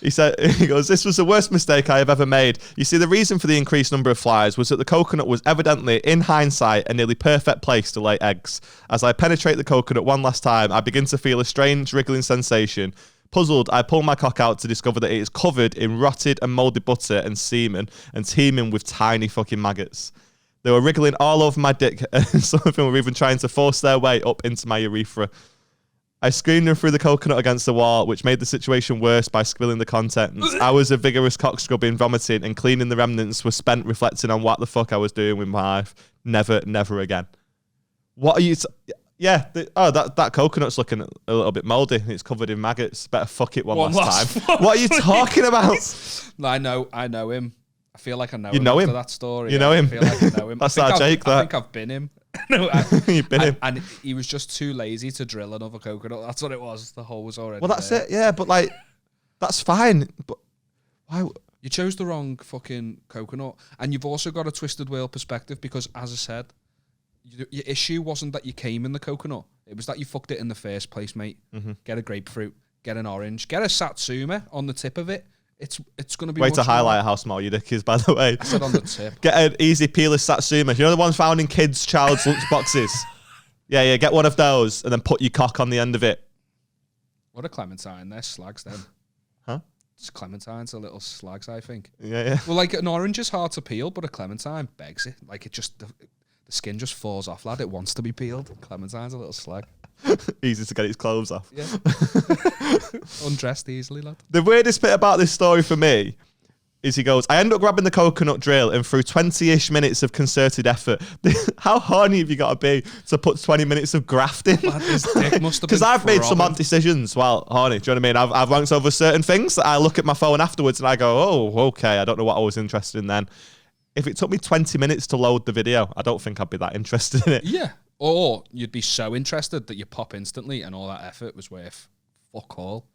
He goes, this was the worst mistake I have ever made. You see, the reason for the increased number of flies was that the coconut was evidently, in hindsight, a nearly perfect place to lay eggs. As I penetrate the coconut one last time, I begin to feel a strange wriggling sensation. Puzzled, I pull my cock out to discover that it is covered in rotted and mouldy butter and semen and teeming with tiny fucking maggots. They were wriggling all over my dick, and some of them were even trying to force their way up into my urethra. I screamed them through the coconut against the wall, which made the situation worse by spilling the contents. Hours of vigorous cock scrubbing, vomiting, and cleaning the remnants were spent reflecting on what the fuck I was doing with my life. Never again. What are you... that coconut's looking a little bit mouldy. It's covered in maggots. Better fuck it one last time. What are you talking about? I know him. I feel like I know him. You know him? That story. You know him? I feel like I know him. That's our Jake, that. I think I've been him. You've been him. And he was just too lazy to drill another coconut. That's what it was. The hole was already Well, that's there. it. Yeah, but like, that's fine. But why... You chose the wrong fucking coconut. And you've also got a twisted wheel perspective because, as I said, your issue wasn't that you came in the coconut. It was that you fucked it in the first place, mate. Mm-hmm. Get a grapefruit, get an orange, get a satsuma on the tip of it. It's going to be... Way to highlight how small your dick is, by the way. I said on the tip. Get an easy peeler satsuma. You know the ones found in kids' child's lunch boxes? Yeah, get one of those and then put your cock on the end of it. What a clementine. They're slags then. Huh? It's clementines are little slags, I think. Yeah. Well, like an orange is hard to peel, but a clementine begs it. Like it just... The skin just falls off, lad. It wants to be peeled. Clementine's a little slag. Easy to get its clothes off. Yeah. Undressed easily, lad. The weirdest bit about this story for me is he goes, I end up grabbing the coconut drill and through 20-ish minutes of concerted effort. How horny have you got to be to put 20 minutes of grafting? Lad, his dick must have been Because I've made some throbbing. odd decisions while horny. Do you know what I mean? I've wanked over certain things that I look at my phone afterwards and I go, oh, okay, I don't know what I was interested in then. If it took me 20 minutes to load the video, I don't think I'd be that interested in it. Yeah. Or you'd be so interested that you pop instantly and all that effort was worth fuck all.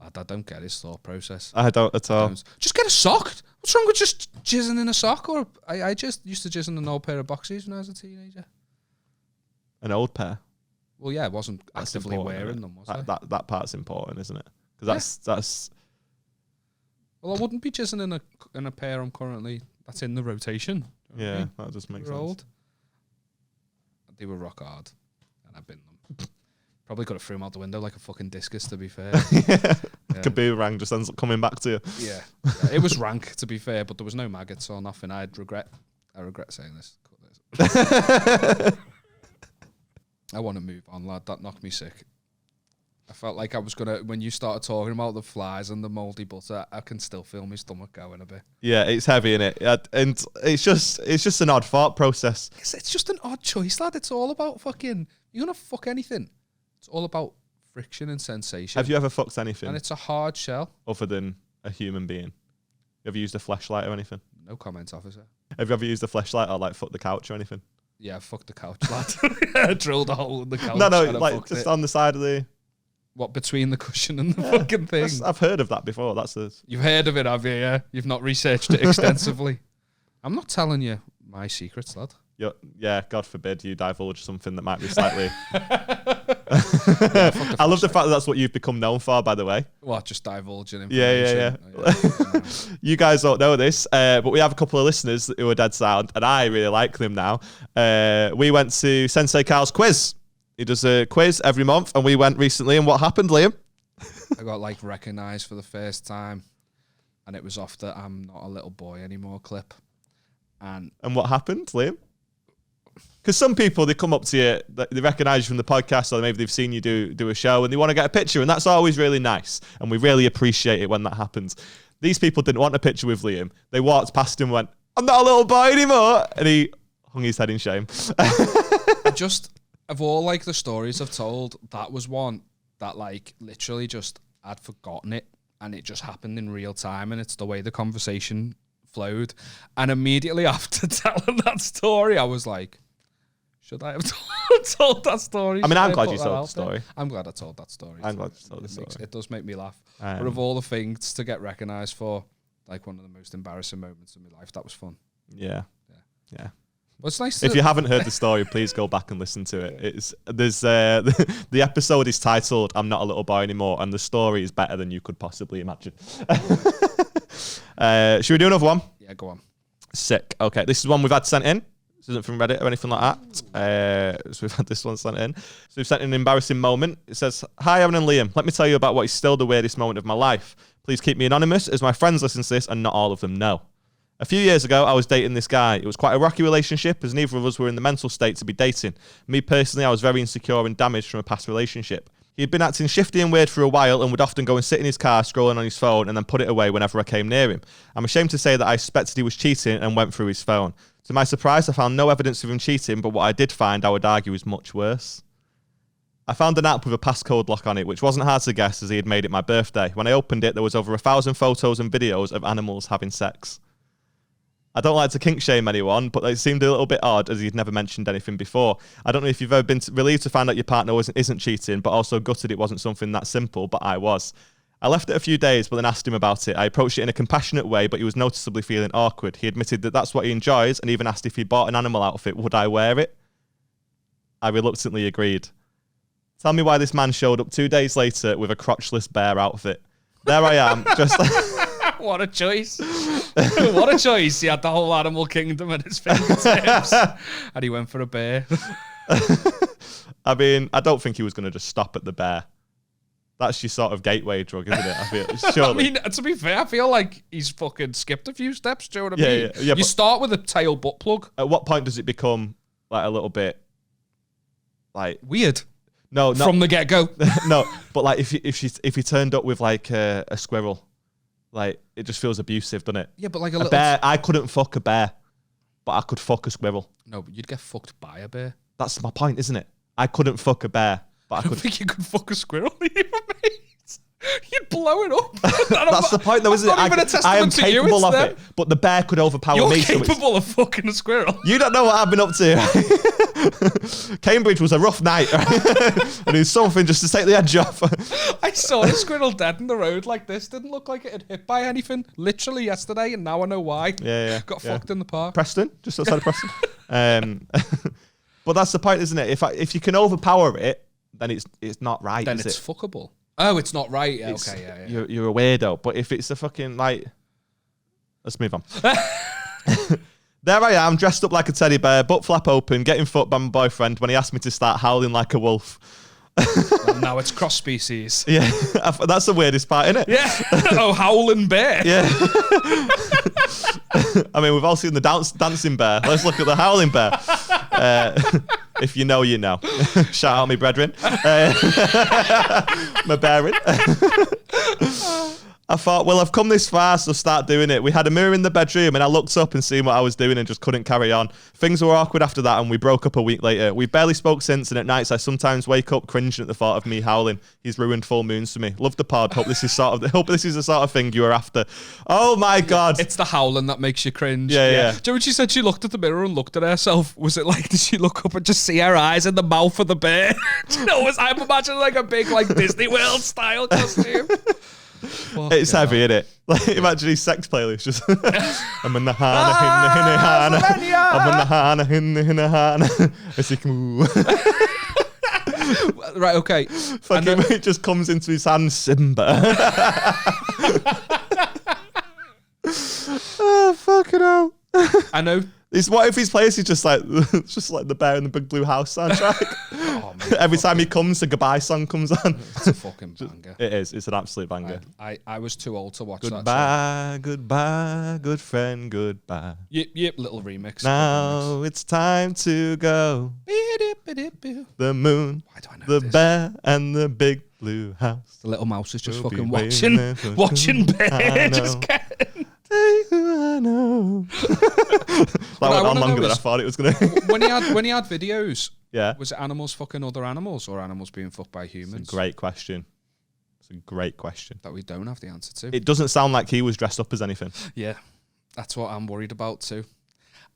I don't get his thought process. I don't at all. Just get a sock. What's wrong with just jizzing in a sock? Or I just used to jizz in an old pair of boxes when I was a teenager. An old pair? Well, yeah, I wasn't That's actively important, wearing isn't them, it? was I? That part's important, isn't it? Because that's... Well, I wouldn't be jizzing in a pair I'm currently... That's in the rotation. Yeah, that just makes sense. Old. They were rock hard, and I've been them. Probably could have threw them out the window like a fucking discus, to be fair. Yeah. Like a boomerang just ends up coming back to you. Yeah. It was rank, to be fair, but there was no maggots or nothing. I regret saying this. Cut this. I want to move on, lad. That knocked me sick. I felt like I was going to, when you started talking about the flies and the mouldy butter, I can still feel my stomach going a bit. Yeah, it's heavy, innit? And it's just an odd thought process. It's just an odd choice, lad. It's all about fucking, you're going to fuck anything. It's all about friction and sensation. Have you ever fucked anything? And it's a hard shell. Other than a human being? Have you used a fleshlight or anything? No comment, officer. Have you ever used a fleshlight or like fucked the couch or anything? Yeah, fuck the couch, lad. I drilled a hole in the couch. No, and I like fucked just it. on the side of the... What, between the cushion and the fucking thing? I've heard of that before. You've heard of it, have you? Yeah. You've not researched it extensively. I'm not telling you my secrets, lad. Yeah, God forbid you divulge something that might be slightly... I love the fact that that's what you've become known for, by the way. What, just divulging information? Yeah. You guys don't know this, but we have a couple of listeners who are dead sound, and I really like them now. We went to Sensei Carl's quiz. He does a quiz every month, and we went recently, and what happened, Liam? I got, like, recognised for the first time, and it was off the I'm not a little boy anymore clip. And what happened, Liam? Because some people, they come up to you, they recognise you from the podcast, or maybe they've seen you do a show, and they want to get a picture, and that's always really nice, and we really appreciate it when that happens. These people didn't want a picture with Liam. They walked past him and went, I'm not a little boy anymore, and he hung his head in shame. Just, of all, like, the stories I've told, that was one that, like, literally just, I'd forgotten it, and it just happened in real time, and it's the way the conversation flowed. And immediately after telling that story, I was like, should I have told that story? I mean, I'm glad you told the story. I'm glad I told that story. I'm glad you told the story. It does make me laugh. But of all the things to get recognised for, like, one of the most embarrassing moments of my life, that was fun. Yeah. But it's nice if you haven't heard the story, please go back and listen to it. The episode is titled "I'm Not a Little Boy Anymore," and the story is better than you could possibly imagine. Should we do another one? Yeah, go on. Sick. Okay, this is one we've had sent in. This isn't from Reddit or anything like that. So we've had this one sent in. So we've sent in an embarrassing moment. It says, "Hi, Aaron and Liam. Let me tell you about what is still the weirdest moment of my life. Please keep me anonymous, as my friends listen to this and not all of them know. A few years ago, I was dating this guy. It was quite a rocky relationship, as neither of us were in the mental state to be dating. Me personally, I was very insecure and damaged from a past relationship. He had been acting shifty and weird for a while and would often go and sit in his car scrolling on his phone and then put it away whenever I came near him. I'm ashamed to say that I suspected he was cheating and went through his phone. To my surprise, I found no evidence of him cheating, but what I did find, I would argue, is much worse. I found an app with a passcode lock on it, which wasn't hard to guess as he had made it my birthday. When I opened it, there was over 1,000 photos and videos of animals having sex. I don't like to kink shame anyone, but it seemed a little bit odd as he'd never mentioned anything before. I don't know if you've ever been relieved to find out your partner isn't cheating, but also gutted it wasn't something that simple, but I was. I left it a few days, but then asked him about it. I approached it in a compassionate way, but he was noticeably feeling awkward. He admitted that that's what he enjoys, and even asked if he bought an animal outfit, would I wear it? I reluctantly agreed. Tell me why this man showed up 2 days later with a crotchless bear outfit. There I am, just like... What a choice. What a choice. He had the whole animal kingdom at his fingertips. And he went for a bear. I mean, I don't think he was going to just stop at the bear. That's your sort of gateway drug, isn't it? I feel, surely. I mean, to be fair, I feel like he's fucking skipped a few steps. Do you know what I mean? Yeah, you start with a tail butt plug. At what point does it become like a little bit like weird? No, not from the get-go. No, but like if he turned up with like a squirrel, like it just feels abusive, doesn't it? Yeah, but like a bear. I couldn't fuck a bear, but I could fuck a squirrel. No, but you'd get fucked by a bear. That's my point, isn't it? I couldn't fuck a bear, but I don't think you could fuck a squirrel either, mate. You'd blow it up. That's the point, though, isn't it? I am capable of it, but the bear could overpower me. You're capable of fucking a squirrel. You don't know what I've been up to. Cambridge was a rough night, right? And it was something just to take the edge off. I saw a squirrel dead in the road like this. Didn't look like it had hit by anything. Literally yesterday, and now I know why. Yeah. Got fucked in the park. Preston, just outside of Preston. But that's the point, isn't it? If you can overpower it, then it's not right. Then it's fuckable. Oh, it's not right. Okay, yeah. You're a weirdo. But if it's a fucking like, let's move on. There I am, dressed up like a teddy bear, butt flap open, getting fucked by my boyfriend when he asked me to start howling like a wolf. Well, now it's cross species. Yeah, that's the weirdest part, isn't it? Yeah. Oh, howling bear. Yeah. I mean, we've all seen the dancing bear. Let's look at the howling bear. If you know, you know. Shout out me brethren. My bearing. I thought, well, I've come this far, so start doing it. We had a mirror in the bedroom, and I looked up and seen what I was doing and just couldn't carry on. Things were awkward after that, and we broke up a week later. We barely spoke since, and at nights I sometimes wake up cringing at the thought of me howling. He's ruined full moons for me. Love the pod. Hope this is the sort of thing you are after. Oh my God. It's the howling that makes you cringe. Yeah. Do you know when she said she looked at the mirror and looked at herself? Was it like, did she look up and just see her eyes in the mouth of the bear? Do you know, I'm imagining like a big like Disney World style costume. It's heavy, isn't it? Like, imagine his sex playlist just. I'm in the hana, I'm in the hana, hana. As he can. Right, okay. Fucking it just comes into his hand, Simba. Oh, fucking hell. I know. What if his place is just like the Bear in the Big Blue House soundtrack? Every time he comes, a goodbye song comes on. It's a fucking banger. It is. It's an absolute banger. I was too old to watch that. Goodbye, goodbye, good friend, goodbye. Yep, little remix. Now it's time to go. The moon, the bear, and the big blue house. The little mouse is just We'll fucking be watching Bear just getting. Hey, who I know. That went on longer than I thought it was going to. When he had videos, yeah, was it animals fucking other animals or animals being fucked by humans? It's a great question. It's a great question That we don't have the answer to. It doesn't sound like he was dressed up as anything. Yeah, that's what I'm worried about too.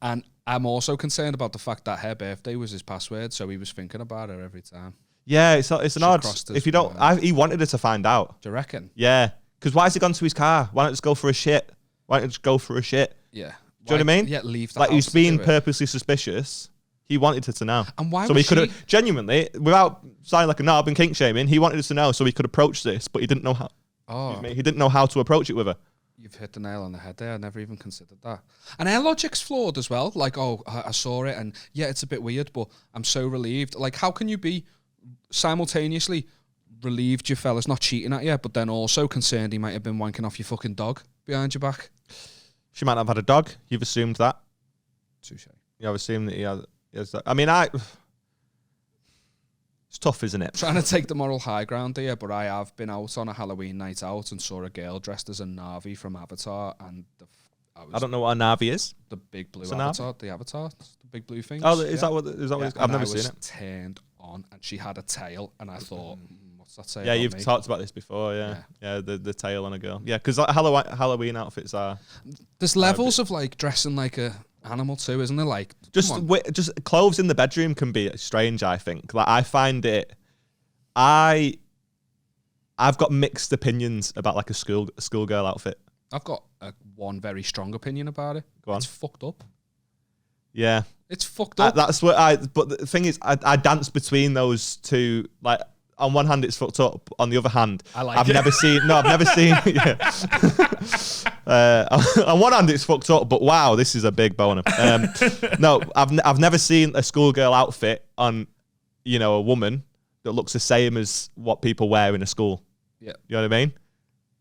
And I'm also concerned about the fact that her birthday was his password, so he was thinking about her every time. Yeah, it's an odd. If you don't, he wanted her to find out. Do you reckon? Yeah, because why has he gone to his car? Why not just go for a shit? Why don't you just go for a shit? Yeah. Do you know what I mean? Yeah, leave that. Like, he's being purposely suspicious. He wanted her to know. And why so was he could have, genuinely, without sounding like a knob and kink shaming, he wanted us to know so he could approach this, but he didn't know how. Oh. He didn't know how to approach it with her. You've hit the nail on the head there. I never even considered that. And her logic's flawed as well. Like, oh, I saw it, and yeah, it's a bit weird, but I'm so relieved. Like, how can you be simultaneously relieved your fella's not cheating at you, but then also concerned he might have been wanking off your fucking dog behind your back? She might not have had a dog. You've assumed that. Touché. You've assumed that he has that. I mean, it's tough, isn't it? Trying to take the moral high ground here, but I have been out on a Halloween night out and saw a girl dressed as a Na'vi from Avatar, and I don't know what a Na'vi is. The big blue It's Avatar, the Avatar, the big blue thing. Oh, is that what? I've never seen it. Turned on, and she had a tail, and I thought, what's that say? Yeah, about you've me? talked about this before. Yeah, the tail on a girl. Yeah, because Halloween outfits are. There's levels of like dressing like a animal too, isn't there? Like just clothes in the bedroom can be strange. I think. Like, I find it. I've got mixed opinions about like a schoolgirl outfit. I've got one very strong opinion about it. Go on. It's fucked up. Yeah, it's fucked up. That's what But the thing is, I dance between those two. Like, on one hand, it's fucked up. On the other hand, I've never seen. Yeah. On one hand, it's fucked up. But wow, this is a big boner. No, I've never seen a schoolgirl outfit on, a woman that looks the same as what people wear in a school. Yeah, you know what I mean?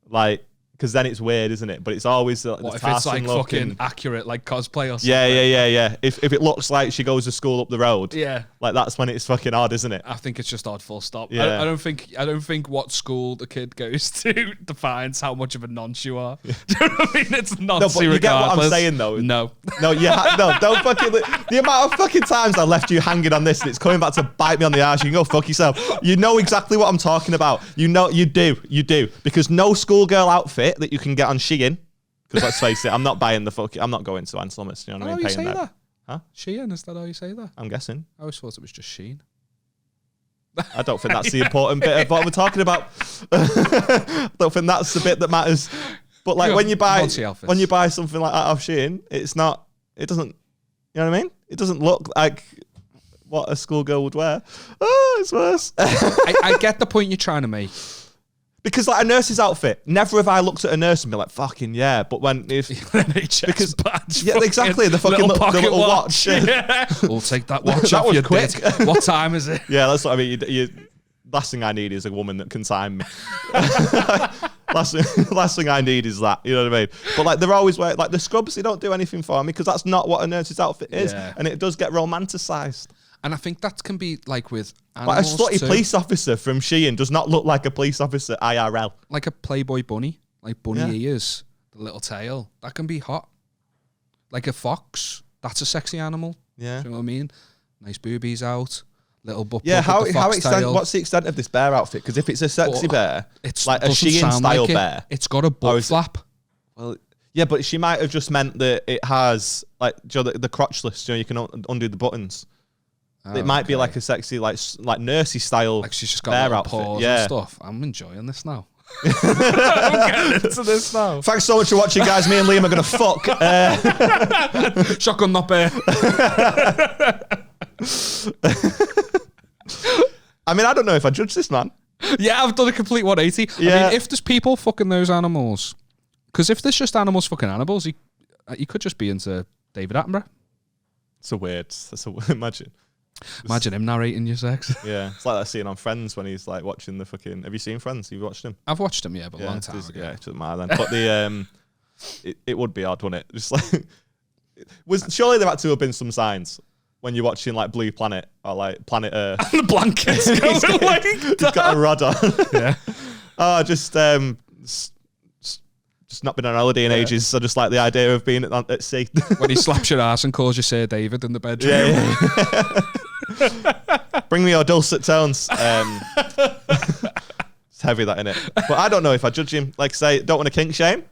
Like, because then it's weird, isn't it? But it's always the if it's like fucking accurate, like cosplay or something? Yeah. If it looks like she goes to school up the road, yeah, like that's when it's fucking odd, isn't it? I think it's just odd. Full stop. Yeah. I don't think what school the kid goes to defines how much of a nonce you are. Yeah. Do you know what I mean? It's nonce. No, but you get what I'm saying though. No, don't fucking. The amount of fucking times I left you hanging on this, and it's coming back to bite me on the arse. You can go fuck yourself. You know exactly what I'm talking about. You do, because no schoolgirl outfit that you can get on Shein, because let's face it, I'm not going to Ann Summers. You know what I mean? You say that? Huh? Shein, is that how you say that? I'm guessing. I always thought it was just Sheen. I don't think that's the important bit of what we're talking about. I don't think that's the bit that matters. But like, when you buy something like that off Shein, it doesn't, you know what I mean? It doesn't look like what a schoolgirl would wear. Oh, it's worse. I get the point you're trying to make. Because like a nurse's outfit, never have I looked at a nurse and be like, "Fucking yeah!" But when because badge, yeah, exactly, the fucking little watch. Yeah. We'll take that watch. That off was quick. What time is it? Yeah, that's what I mean. Last thing I need is a woman that can time me. last thing I need is that. You know what I mean? But like, they're always wearing like the scrubs. They don't do anything for me because that's not what a nurse's outfit is, and it does get romanticized. And I think that can be like with animals like a slutty too. police officer from Shein does not look like a police officer IRL. Like a Playboy bunny, like bunny ears, the little tail. That can be hot. Like a fox, that's a sexy animal. Yeah. Do you know what I mean? Nice boobies out, little butt. Yeah, what's the extent of this bear outfit? Because if it's a sexy bear, it's like a Shein style bear. It's got a butt flap. Well, yeah, but she might have just meant that it has like the crotchless. You can undo the buttons. It might be like a sexy, like nursey style. Like she's just got bear little outfit. paws and stuff. I'm enjoying this now. I'm getting into this now. Thanks so much for watching, guys. Me and Liam are gonna fuck. Shotgun not bear. I mean, I don't know if I judge this man. Yeah, I've done a complete 180. Yeah. I mean, if there's people fucking those animals, because if there's just animals fucking animals, he could just be into David Attenborough. Imagine. Imagine him narrating your sex. Yeah, it's like that scene on Friends when he's like watching the fucking. Have you seen Friends? You've watched him? I've watched him, yeah, but a long time ago. Yeah, it doesn't matter then. But the it would be odd, wouldn't it? Just like surely there had to have been some signs when you're watching like Blue Planet or like Planet Earth. And the blankets going like He's got a rod on. Yeah. Oh, just not been on holiday in ages, so just like the idea of being at sea. When he slaps your ass and calls you Sir David in the bedroom. Yeah. Bring me your dulcet tones. It's heavy, that, innit? But I don't know if I judge him. Like, say, don't want to kink shame.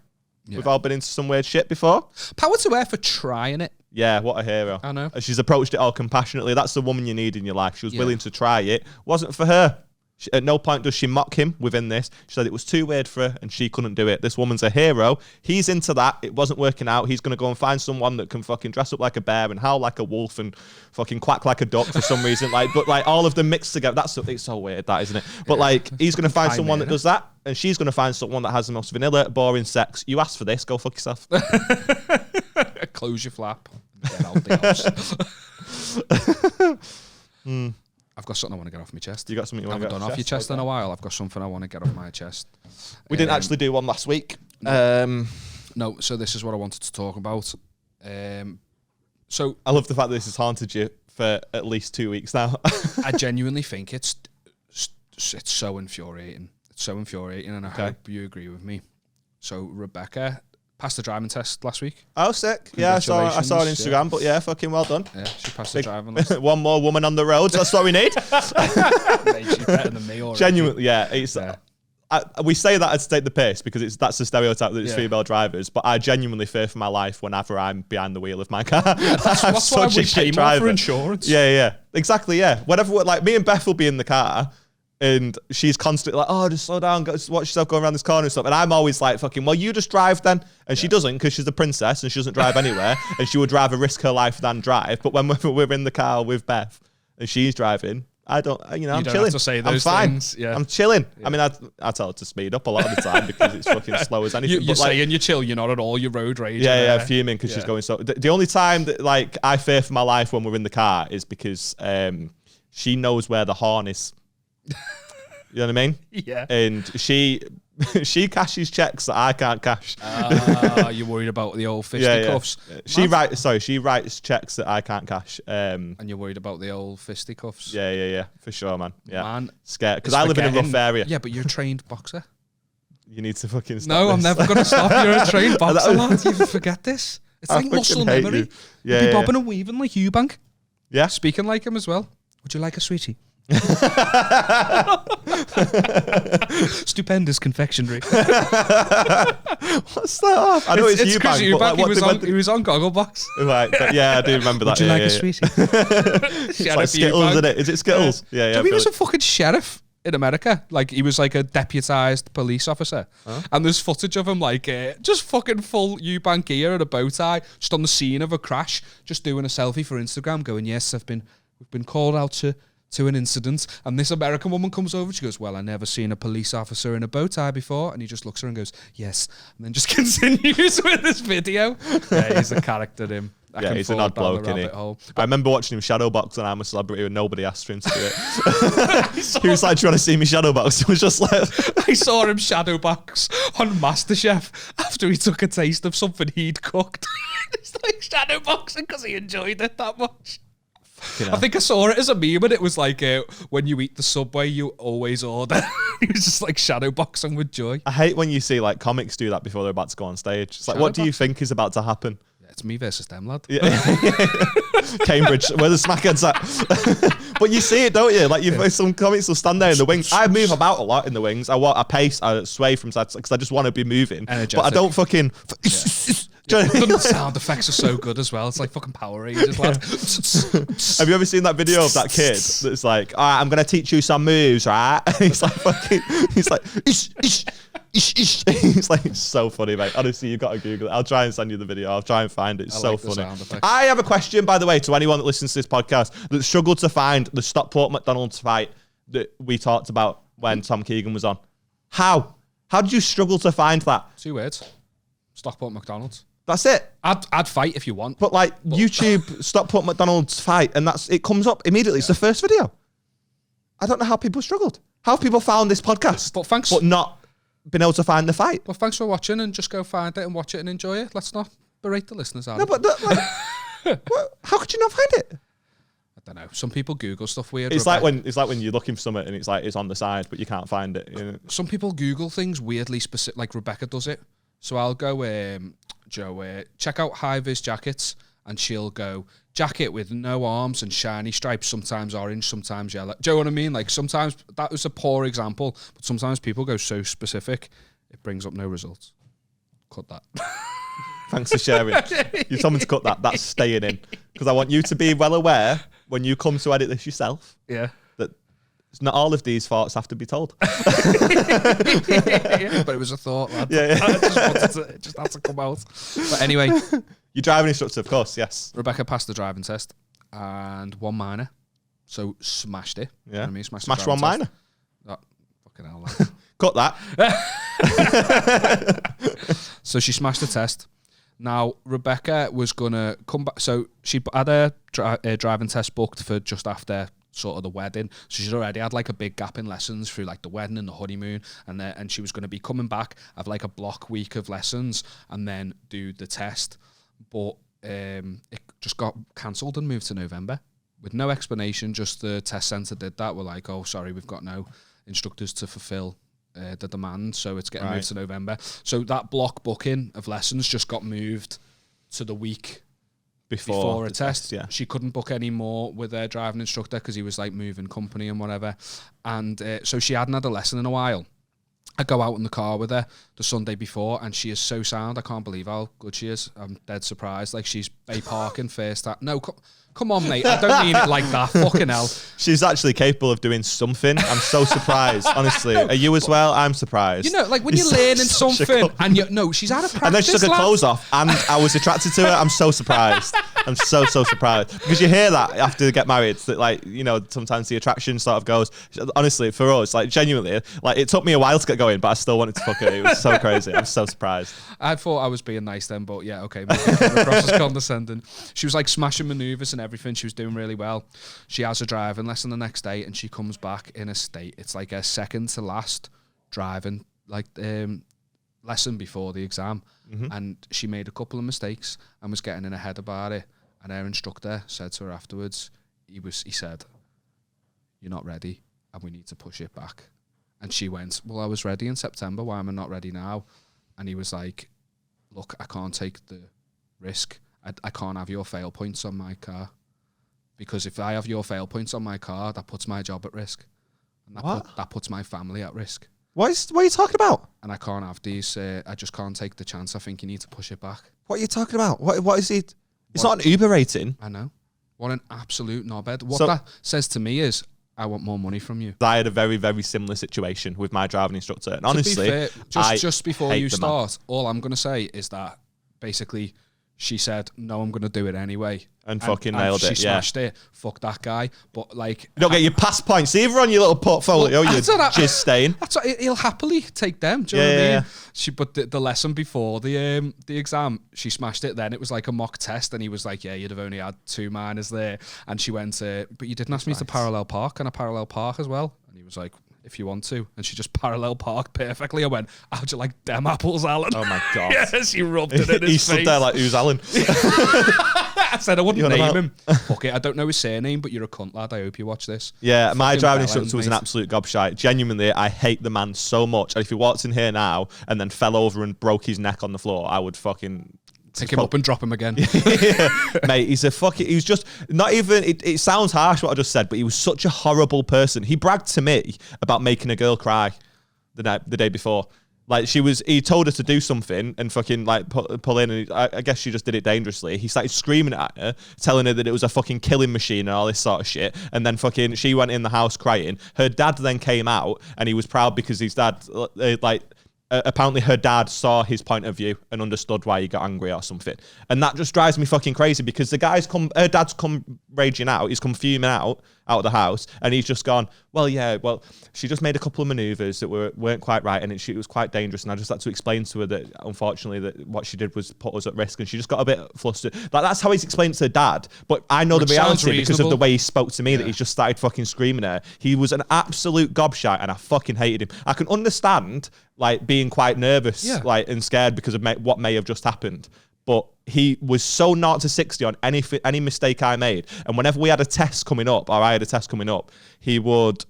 Yeah. We've all been into some weird shit before. Power to her for trying it. Yeah, what a hero. I know. She's approached it all compassionately. That's the woman you need in your life. She was willing to try it. Wasn't for her. At no point does she mock him within this. She said it was too weird for her and she couldn't do it. This woman's a hero. He's into that. It wasn't working out. He's going to go and find someone that can fucking dress up like a bear and howl like a wolf and fucking quack like a duck for some reason. But all of them mixed together. It's so weird, that, isn't it? But like, he's going to find someone that does that, and she's going to find someone that has the most vanilla, boring sex. You asked for this. Go fuck yourself. Close your flap. Get out the house. I've got something I want to get off my chest. You got something you want to get off your chest in a while. I've got something I want to get off my chest. We didn't actually do one last week. No, so this is what I wanted to talk about. So I love the fact that this has haunted you for at least 2 weeks now. I genuinely think it's so infuriating. It's so infuriating, and I hope you agree with me. So Rebecca passed the driving test last week. Oh, sick. Yeah, I saw on Instagram, but yeah, fucking well done. Yeah, she passed the driving test. One more woman on the roads, that's what we need. Mate, she's better than me already. Genuinely, yeah. We say that to take the piss because that's the stereotype that it's female drivers, but I genuinely fear for my life whenever I'm behind the wheel of my car. Yeah, that's why we pay more for insurance. Yeah. Exactly, yeah. Whenever, like, me and Beth will be in the car, and she's constantly like, oh, just slow down, watch yourself going around this corner and stuff. And I'm always like, fucking, well, you just drive then. And she doesn't, because she's a princess and she doesn't drive anywhere. And she would rather risk her life than drive. But when we're in the car with Beth and she's driving, I don't, I'm chilling. Have to say those I'm fine. Things. Yeah. I'm chilling. Yeah. I mean, I tell her to speed up a lot of the time because it's fucking slow as anything. You're saying you're chill, you're not at all, you're road rage. Yeah, fuming because she's going so. The only time that, like, I fear for my life when we're in the car is because she knows where the horn is. You know what I mean? Yeah. And she cashes checks that I can't cash. You're worried about the old fisticuffs. Yeah. She writes checks that I can't cash. And you're worried about the old fisticuffs. Yeah, for sure, man. Yeah, man, scared because I live in a rough area. Yeah, but you're a trained boxer. You need to fucking stop. No, I'm never gonna stop. You're a trained boxer, lad. You forget this. It's like muscle memory. Yeah, you'd be bobbing and weaving like Eubank. Yeah, speaking like him as well. Would you like a sweetie? Stupendous confectionery. What's that? I know it's Eubank. He was on Gogglebox. Right, yeah, I do remember that. Would you like a sweetie? It's like Skittles, isn't it? Is it Skittles? Yeah. He was a fucking sheriff in America. Like, he was like a deputized police officer. Huh? And there's footage of him like just fucking full Eubank gear and a bow tie, just on the scene of a crash, just doing a selfie for Instagram, going, yes, we've been called out to an incident, and this American woman comes over. She goes, well, I never seen a police officer in a bow tie before. And he just looks at her and goes, yes, and then just continues with this video. Yeah, he's a character, him. He's an odd bloke, isn't he? I remember watching him shadowbox on I'm a Celebrity and nobody asked for him to do it. He was like, do you want to see me shadowbox? It was just like... I saw him shadowbox on MasterChef after he took a taste of something he'd cooked. He's like shadowboxing because he enjoyed it that much. I think I saw it as a meme, and it was like, when you eat the Subway, you always order. He was just like shadowboxing with joy. I hate when you see like comics do that before they're about to go on stage. It's like, what do you think is about to happen? Yeah, it's me versus them, lad. Yeah. Cambridge, where the smackheads at. But you see it, don't you? Like, some comics will stand there in the wings. I move about a lot in the wings. I pace, I sway from side to side because I just want to be moving. Energetic. But I don't fucking... The sound effects are so good as well. It's like fucking Power Rangers, lad. Have you ever seen that video of that kid that's like, all right, I'm going to teach you some moves, right? And he's like, fucking, he's like, ish. It's like, it's so funny, mate. Honestly, you've got to Google it. I'll try and send you the video. I'll try and find it. It's so funny. I have a question, by the way, to anyone that listens to this podcast that struggled to find the Stockport McDonald's fight that we talked about when Tom Keegan was on. How did you struggle to find that? 2 words. Stockport McDonald's. That's it. I'd fight if you want. But like YouTube Stockport McDonald's fight, and it comes up immediately. It's the first video. I don't know how people struggled. How have people found this podcast, but not been able to find the fight? But thanks for watching, and just go find it and watch it and enjoy it. Let's not berate the listeners out. No, but how could you not find it? I don't know. Some people Google stuff weird. It's like when you're looking for something and it's on the side, but you can't find it. You know? Some people Google things weirdly specific. Like Rebecca does it. So I'll go, Joe, check out high-vis jackets, and she'll go, jacket with no arms and shiny stripes, sometimes orange, sometimes yellow. Do you know what I mean? Like, sometimes, that was a poor example, but sometimes people go so specific, it brings up no results. Cut that. Thanks for sharing. You told me to cut that. That's staying in. Because I want you to be well aware, when you come to edit this yourself, that not all of these thoughts have to be told. Yeah, but it was a thought, lad. Yeah. It just had to come out. But anyway. You're driving instructor, of course, yes. Rebecca passed the driving test and 1 minor. So smashed it. Yeah. You know what I mean? Smashed 1 minor. Oh, fucking hell, lad. Cut that. So she smashed the test. Now, Rebecca was going to come back. So she had a driving test booked for just after sort of the wedding. So she'd already had like a big gap in lessons through like the wedding and the honeymoon. And she was going to be coming back, have like a block week of lessons and then do the test. But it just got cancelled and moved to November with no explanation. Just the test centre did that. We're like, oh, sorry, we've got no instructors to fulfil the demand, so it's getting moved to November. So that block booking of lessons just got moved to the week before a test. Yeah. She couldn't book any more with her driving instructor because he was like moving company and whatever. And so she hadn't had a lesson in a while. I go out in the car with her the Sunday before, and she is so sound. I can't believe how good she is. I'm dead surprised. Like, she's Bay Parking first time. No, come on, mate. I don't mean it like that. Fucking hell. She's actually capable of doing something. I'm so surprised. Honestly, are you as well? I'm surprised. You know, like when you're learning something, and she's out of practice. And then she took her clothes off, and I was attracted to her. I'm so surprised. I'm so surprised because you hear that after they get married. That, like, you know, sometimes the attraction sort of goes. Honestly, for us, like, genuinely, like, it took me a while to get going, but I still wanted to fuck her. It was so crazy. I'm so surprised. I thought I was being nice then, but yeah, okay. Across as condescending. She was like smashing manoeuvres and everything. She was doing really well. She has a driving lesson the next day, and she comes back in a state. It's like a second to last driving lesson before the exam, and she made a couple of mistakes and was getting in her head about it. And her instructor said to her afterwards, he said, "You're not ready, and we need to push it back." And she went, "Well, I was ready in September. Why am I not ready now?" And he was like, "Look, I can't take the risk. I can't have your fail points on my car. Because if I have your fail points on my car, that puts my job at risk. And that puts my family at risk. What are you talking about? And I can't have these. I just can't take the chance. I think you need to push it back." What are you talking about? What is it? It's not an Uber rating. I know. What an absolute knobhead. What that says to me is, I want more money from you. I had a very, very similar situation with my driving instructor. And honestly, to be fair, just before you start, all I'm going to say is that basically she said, "No, I'm going to do it anyway." And fucking nailed it. She smashed it. Fuck that guy. But like, you don't get your pass points either on your little portfolio. You're just staying. That's what, he'll happily take them. Do you know what I mean? But the lesson before the exam, she smashed it. Then it was like a mock test, and he was like, "Yeah, you'd have only had 2 minors there." And she went, "But you didn't ask me to parallel park, and I parallel park as well." And he was like, "If you want to." And she just parallel parked perfectly. I went, "How'd you like them apples, Alan?" Oh my God. Yes, he rubbed it in his face. He stood there like, "Who's Alan?" I said I wouldn't name him. Fuck it, I don't know his surname, but you're a cunt, lad. I hope you watch this. Yeah, my driving instructor was an absolute gobshite. Genuinely, I hate the man so much. And if he walked in here now and then fell over and broke his neck on the floor, I would fucking pick him up and drop him again. Yeah. Mate, he's just not even, it sounds harsh what I just said, but he was such a horrible person. He bragged to me about making a girl cry the day before. Like, he told her to do something and fucking like pull in, and I guess she just did it dangerously. He started screaming at her, telling her that it was a fucking killing machine and all this sort of shit. And then fucking she went in the house crying. Her dad then came out, and he was proud because his dad, like, apparently her dad saw his point of view and understood why he got angry or something. And that just drives me fucking crazy because her dad's come raging out, he's come fuming out of the house, and he's just gone, well, she just made a couple of manoeuvres that weren't quite right, and it was quite dangerous, and I just had to explain to her that, unfortunately, that what she did was put us at risk, and she just got a bit flustered. Like, that's how he's explained to her dad, but I know the reality because of the way he spoke to me, that he's just started fucking screaming at her. He was an absolute gobshite, and I fucking hated him. I can understand, like, being quite nervous, like, and scared because of what may have just happened. But he was so 0 to 60 on any mistake I made. And whenever we had a test coming up, or I had a test coming up, he would,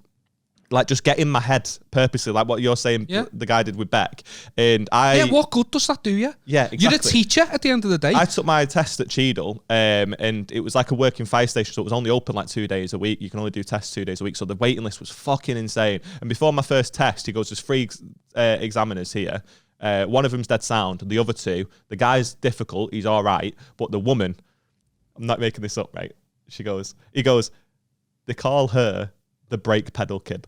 like, just get in my head purposely, like what you're saying the guy did with Beck. And what good does that do you? Yeah, exactly. You're a teacher at the end of the day. I took my test at Cheadle, and it was like a working fire station, so it was only open like 2 days a week. You can only do tests 2 days a week, so the waiting list was fucking insane. And before my first test, he goes, there's 3 examiners here. One of them's dead sound. The other 2, the guy's difficult, he's all right, but the woman, I'm not making this up, right? He goes, they call her the brake pedal kid.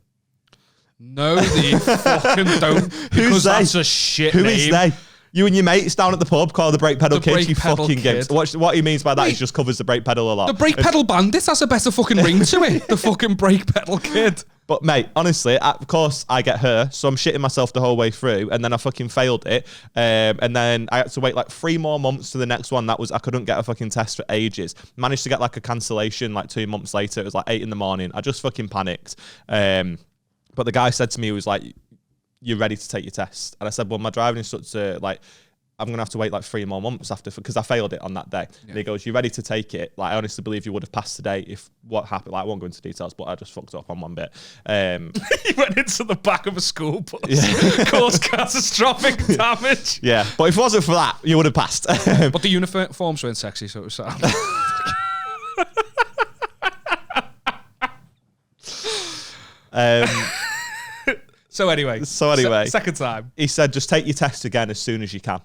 No, they fucking don't. Because that's a shit name. Who is they? You and your mates down at the pub call the brake pedal kid. You fucking gigs. What he means by that is just covers the brake pedal a lot. The brake pedal bandit has a better fucking ring to it. The fucking brake pedal kid. But mate, honestly, of course I get her, so I'm shitting myself the whole way through, and then I fucking failed it, and then I had to wait like 3 more months to the next one. I couldn't get a fucking test for ages. Managed to get like a cancellation like 2 months later. It was like 8 in the morning. I just fucking panicked. But the guy said to me, he was like, "You're ready to take your test?" And I said, "Well, my driving instructor, like, I'm going to have to wait like 3 more months after, because I failed it on that day." Yeah. And he goes, "You ready to take it? Like, I honestly believe you would have passed today if what happened." Like, I won't go into details, but I just fucked up on one bit. He went into the back of a school bus, caused catastrophic damage. Yeah, but if it wasn't for that, you would have passed. But the uniforms weren't sexy, so it was sad. So anyway, second time, he said, just take your test again as soon as you can,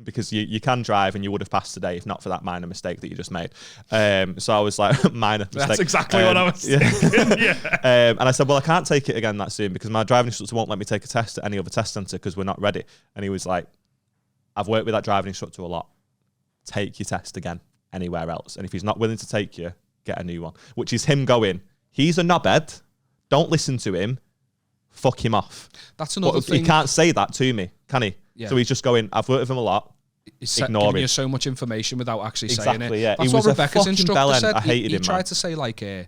because you can drive and you would have passed today if not for that minor mistake that you just made. So I was like, minor mistake. That's exactly what I was thinking. Yeah. And I said, well, I can't take it again that soon because my driving instructor won't let me take a test at any other test centre because we're not ready. And he was like, I've worked with that driving instructor a lot. Take your test again anywhere else. And if he's not willing to take you, get a new one. Which is him going, he's a knobhead. Don't listen to him. Fuck him off. That's another thing. He can't say that to me, can he? Yeah. So he's just going, I've worked with him a lot. He's ignore giving him. you so much information without actually Exactly, saying it. Yeah. That's he what was Rebecca's instructor said. I hated him, He tried man. to say, like, you're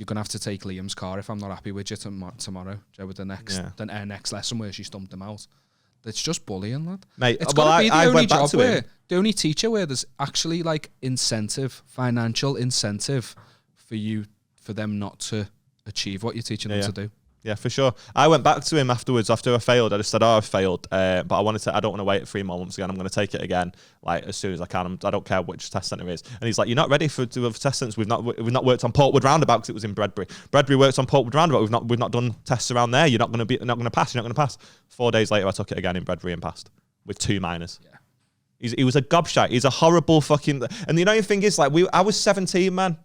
going to have to take Liam's car if I'm not happy with you tomorrow, with the next lesson where she stumped him out. It's just bullying, lad. Mate, it's got to be the only job where, the only teacher where there's actually, like, financial incentive for them not to achieve what you're teaching them to do. Yeah, for sure. I went back to him afterwards after I failed. I just said, I failed, but I don't want to wait 3 more months again. I'm going to take it again, like, as soon as I can. I don't care which test centre it is. And he's like, you're not ready to have test centres. We've not worked on Portwood Roundabout because it was in Bredbury. Bredbury works on Portwood Roundabout. We've not done tests around there. You're not going to pass. 4 days later, I took it again in Bredbury and passed with 2 minors. Yeah. He was a gobshite. He's a horrible fucking... And the annoying thing is, like, I was 17, man.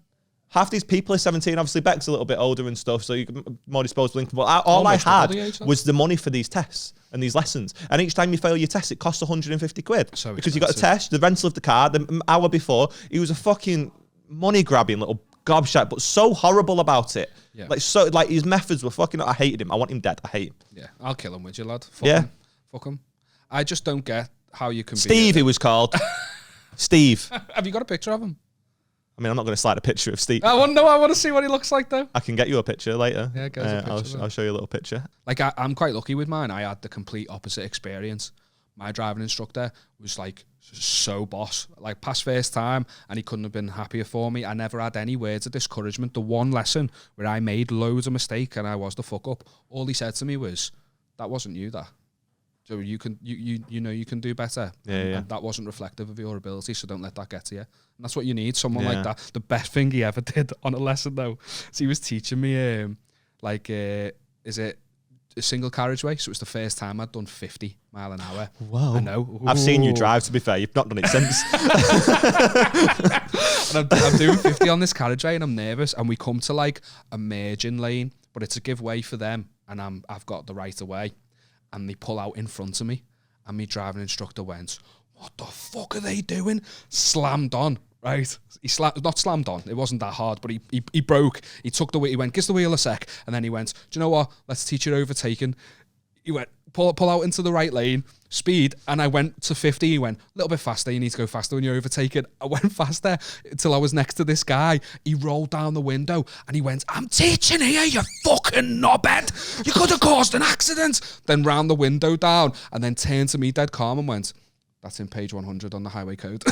Half these people are 17. Obviously, Beck's a little bit older and stuff, so you're more disposable income. But all I had was the money for these tests and these lessons. And each time you fail your test, it costs 150 quid. So because you got a test, the rental of the car, the hour before. He was a fucking money-grabbing little gobshite, but so horrible about it. Yeah. Like his methods were fucking... I hated him. I want him dead. I hate him. Yeah, I'll kill him with you, lad. Fuck him. I just don't get how you can Steve, he was called. Steve. Have you got a picture of him? I mean, I'm not going to slide a picture of Steve. I want to see what he looks like, though. I can get you a picture later. Yeah, I'll show you a little picture. Like, I'm quite lucky with mine. I had the complete opposite experience. My driving instructor was, like, so boss. Like, past first time, and he couldn't have been happier for me. I never had any words of discouragement. The one lesson where I made loads of mistakes and I was the fuck up, all he said to me was, that wasn't you, that. So you can do better. And that wasn't reflective of your ability, so don't let that get to you. And that's what you need, someone like that. The best thing he ever did on a lesson, though, is he was teaching me, is it a single carriageway? So it was the first time I'd done 50 mile an hour. Whoa. I know. Ooh. I've seen you drive, to be fair. You've not done it since. And I'm doing 50 on this carriageway, and I'm nervous. And we come to, like, a merging lane, but it's a give way for them, and I've got the right of way. and they pull out in front of me, and my driving instructor went, "What the fuck are they doing?" Slammed on, right? Not slammed on. It wasn't that hard, but he broke. He took the wheel. He went, "Give the wheel a sec," and then he went, "Do you know what? Let's teach you overtaking." He went, pull out into the right lane, speed, and I went to 50. He went, "A little bit faster, you need to go faster when you're overtaking." I went faster until I was next to this guy. He rolled down the window and he went, "I'm teaching here, you fucking knobhead. You could have caused an accident." Then round the window down and then turned to me dead calm and went, "That's in page 100 on the highway code."